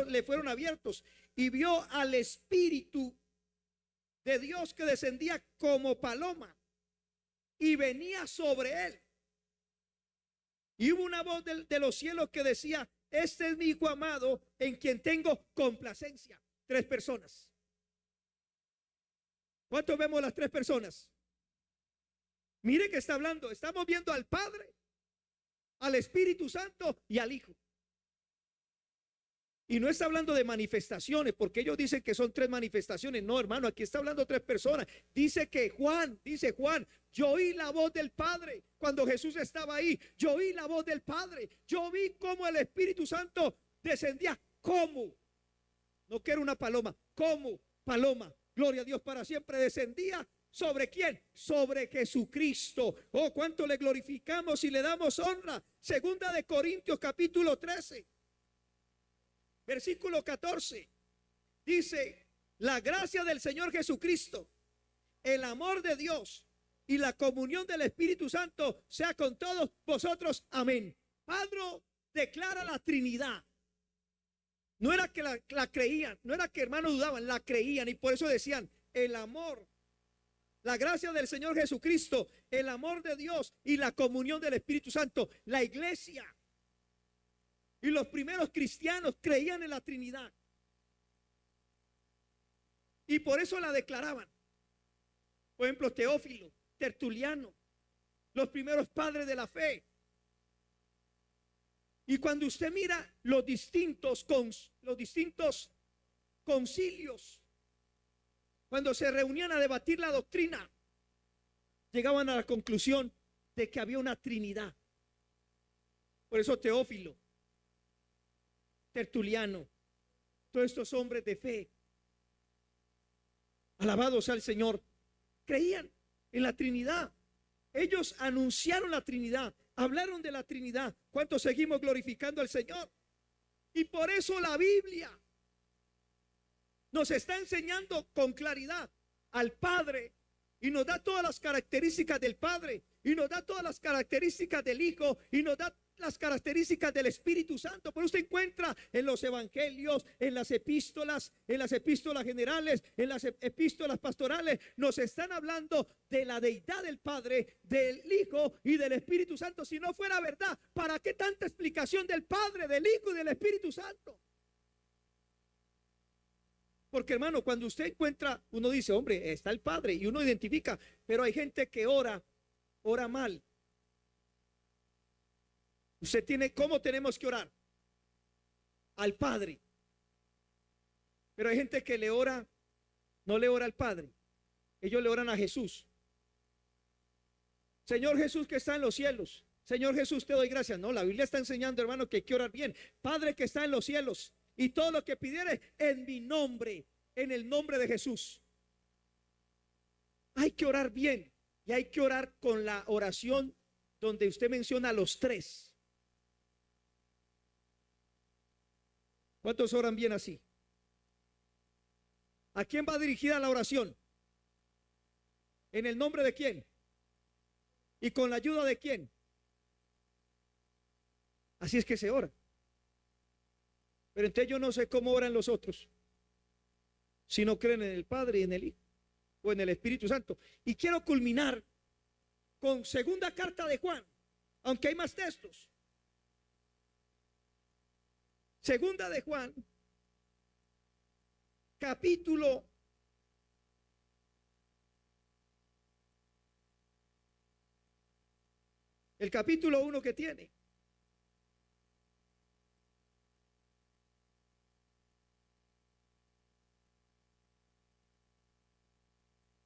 le fueron abiertos y vio al Espíritu de Dios que descendía como paloma y venía sobre él. Y hubo una voz de los cielos que decía, este es mi Hijo amado en quien tengo complacencia. Tres personas. ¿Cuántos vemos las tres personas? Mire que está hablando, estamos viendo al Padre, al Espíritu Santo y al Hijo. Y no está hablando de manifestaciones, porque ellos dicen que son tres manifestaciones. No, hermano, aquí está hablando tres personas. Dice Juan, yo oí la voz del Padre cuando Jesús estaba ahí. Yo oí la voz del Padre. Yo vi cómo el Espíritu Santo descendía. ¿Cómo? No quiero una paloma. ¿Cómo? Paloma. Gloria a Dios para siempre. Descendía. ¿Sobre quién? Sobre Jesucristo. Oh, cuánto le glorificamos y le damos honra. Segunda de Corintios capítulo 13. Versículo 14 dice, la gracia del Señor Jesucristo, el amor de Dios y la comunión del Espíritu Santo sea con todos vosotros. Amén. Pablo declara la Trinidad. No era que la creían, no era que hermanos dudaban, la creían y por eso decían, el amor, la gracia del Señor Jesucristo, el amor de Dios y la comunión del Espíritu Santo. La iglesia y los primeros cristianos creían en la Trinidad. Y por eso la declaraban. Por ejemplo, Teófilo, Tertuliano, los primeros padres de la fe. Y cuando usted mira los distintos concilios, cuando se reunían a debatir la doctrina, llegaban a la conclusión de que había una Trinidad. Por eso Teófilo, Tertuliano, todos estos hombres de fe, alabados al Señor, creían en la Trinidad. Ellos anunciaron la Trinidad, hablaron de la Trinidad. ¿Cuántos seguimos glorificando al Señor? Y por eso la Biblia nos está enseñando con claridad al Padre y nos da todas las características del Padre y nos da todas las características del Hijo y nos da las características del Espíritu Santo. Por eso usted encuentra en los evangelios, en las epístolas generales, en las epístolas pastorales, nos están hablando de la deidad del Padre, del Hijo y del Espíritu Santo. Si no fuera verdad, ¿para qué tanta explicación del Padre, del Hijo y del Espíritu Santo? Porque hermano, cuando usted encuentra, uno dice, hombre, está el Padre y uno identifica, pero hay gente que ora mal. Usted tiene, ¿cómo tenemos que orar? Al Padre. Pero hay gente que le ora, no le ora al Padre. Ellos le oran a Jesús. Señor Jesús que está en los cielos. Señor Jesús, te doy gracias. No, la Biblia está enseñando, hermano, que hay que orar bien. Padre que está en los cielos. Y todo lo que pidiere en mi nombre, en el nombre de Jesús. Hay que orar bien. Y hay que orar con la oración donde usted menciona a los tres. ¿Cuántos oran bien así? ¿A quién va dirigida la oración? ¿En el nombre de quién? ¿Y con la ayuda de quién? Así es que se ora. Pero entonces yo no sé cómo oran los otros, si no creen en el Padre y en el Hijo o en el Espíritu Santo. Y quiero culminar con segunda carta de Juan, aunque hay más textos. Segunda de Juan, capítulo 1 que tiene.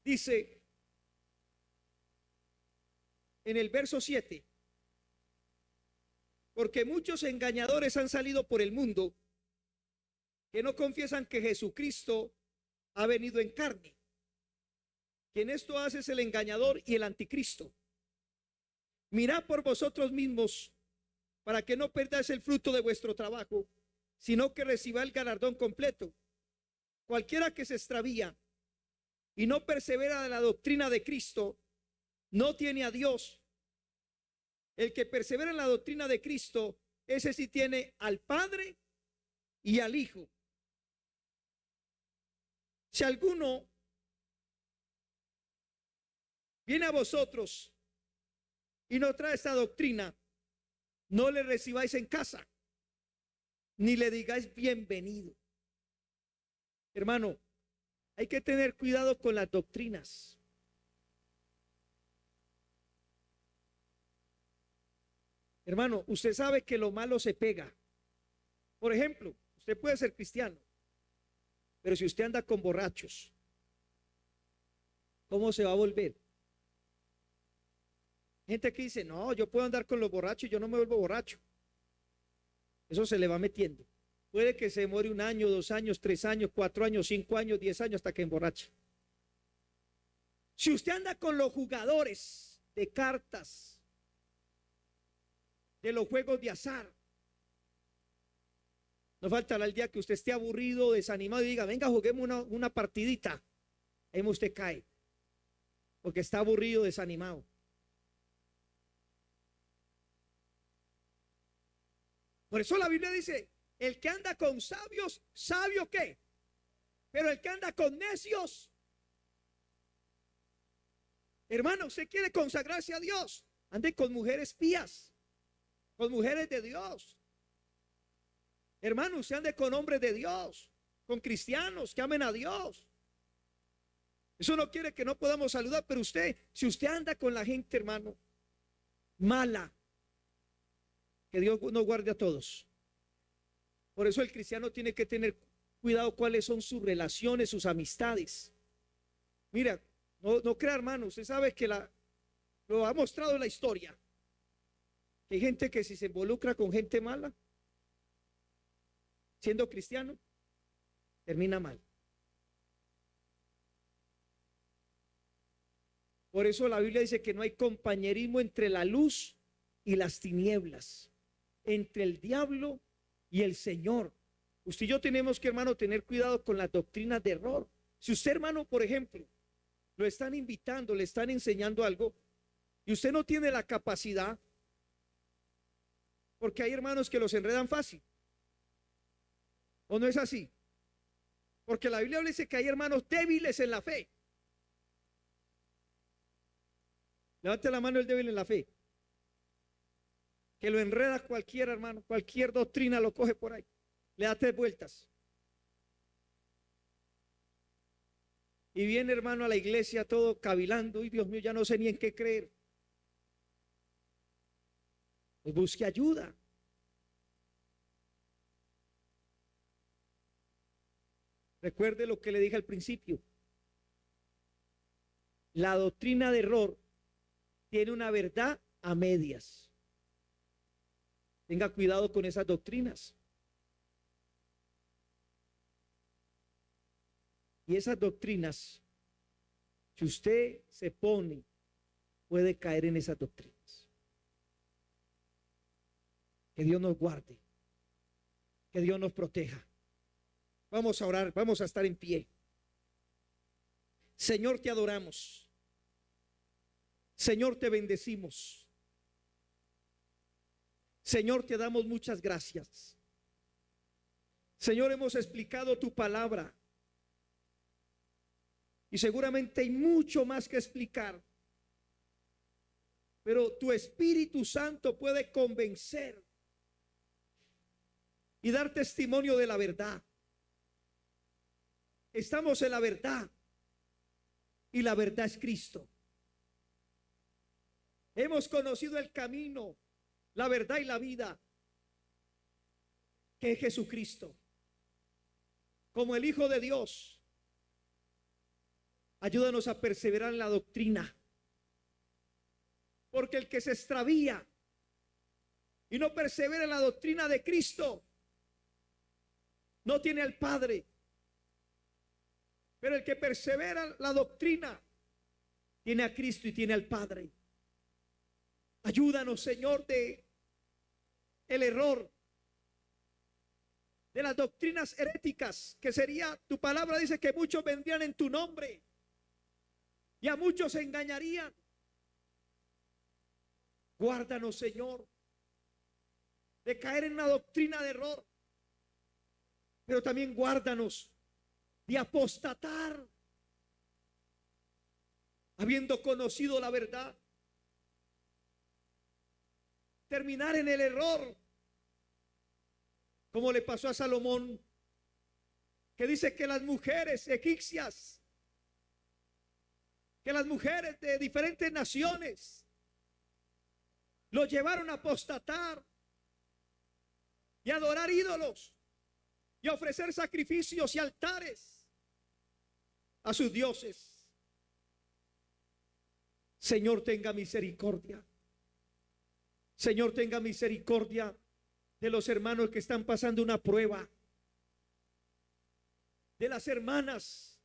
Dice en el verso 7, porque muchos engañadores han salido por el mundo que no confiesan que Jesucristo ha venido en carne. Quien esto hace es el engañador y el anticristo. Mirad por vosotros mismos para que no perdáis el fruto de vuestro trabajo, sino que reciba el galardón completo. Cualquiera que se extravía y no persevera en la doctrina de Cristo, no tiene a Dios. El que persevera en la doctrina de Cristo, ese sí tiene al Padre y al Hijo. Si alguno viene a vosotros y no trae esta doctrina, no le recibáis en casa, ni le digáis bienvenido. Hermano, hay que tener cuidado con las doctrinas. Hermano, usted sabe que lo malo se pega. Por ejemplo, usted puede ser cristiano, pero si usted anda con borrachos, ¿cómo se va a volver? Gente que dice, no, yo puedo andar con los borrachos y yo no me vuelvo borracho. Eso se le va metiendo. Puede que se demore 1 año, 2 años, 3 años, 4 años, 5 años, 10 años hasta que emborrache. Si usted anda con los jugadores de cartas, de los juegos de azar, no faltará el día que usted esté aburrido, desanimado y diga, venga, juguemos una partidita. Ahí usted cae, porque está aburrido, desanimado. Por eso la Biblia dice, el que anda con sabios, ¿sabio qué? Pero el que anda con necios, hermano, usted quiere consagrarse a Dios, ande con mujeres pías, con mujeres de Dios. Hermano, usted ande con hombres de Dios, con cristianos que amen a Dios. Eso no quiere que no podamos saludar, pero usted, si usted anda con la gente, hermano, mala, que Dios nos guarde a todos. Por eso el cristiano tiene que tener cuidado cuáles son sus relaciones, sus amistades. Mira, no crea, hermano, usted sabe que lo ha mostrado la historia. Que hay gente que si se involucra con gente mala, siendo cristiano, termina mal. Por eso la Biblia dice que no hay compañerismo entre la luz y las tinieblas, entre el diablo y el Señor. Usted y yo tenemos que, hermano, tener cuidado con las doctrinas de error. Si usted, hermano, por ejemplo, lo están invitando, le están enseñando algo y usted no tiene la capacidad, porque hay hermanos que los enredan fácil, ¿o no es así? Porque la Biblia dice que hay hermanos débiles en la fe. Levante la mano el débil en la fe, que lo enreda cualquiera, hermano, cualquier doctrina lo coge por ahí, le da 3 vueltas. Y viene, hermano, a la iglesia todo cavilando, y Dios mío, ya no sé ni en qué creer. Pues busque ayuda. Recuerde lo que le dije al principio. La doctrina de error tiene una verdad a medias. Tenga cuidado con esas doctrinas. Y esas doctrinas, si usted se pone, puede caer en esas doctrinas. Que Dios nos guarde. Que Dios nos proteja. Vamos a orar, vamos a estar en pie. Señor, te adoramos. Señor, te bendecimos. Señor, te damos muchas gracias. Señor, hemos explicado tu palabra y seguramente hay mucho más que explicar, pero tu Espíritu Santo puede convencer y dar testimonio de la verdad. Estamos en la verdad y la verdad es Cristo. Hemos conocido el camino, la verdad y la vida, que es Jesucristo. Como el Hijo de Dios, ayúdanos a perseverar en la doctrina, porque el que se extravía y no persevera en la doctrina de Cristo no tiene al Padre. Pero el que persevera en la doctrina tiene a Cristo y tiene al Padre. Ayúdanos, Señor, de el error, de las doctrinas heréticas, que sería, tu palabra dice que muchos vendrían en tu nombre y a muchos se engañarían. Guárdanos, Señor, de caer en una doctrina de error, pero también guárdanos de apostatar, habiendo conocido la verdad, terminar en el error, como le pasó a Salomón, que dice que las mujeres egipcias, que las mujeres de diferentes naciones lo llevaron a apostatar y a adorar ídolos y a ofrecer sacrificios y altares a sus dioses. Señor, tenga misericordia. Señor, tenga misericordia de los hermanos que están pasando una prueba, de las hermanas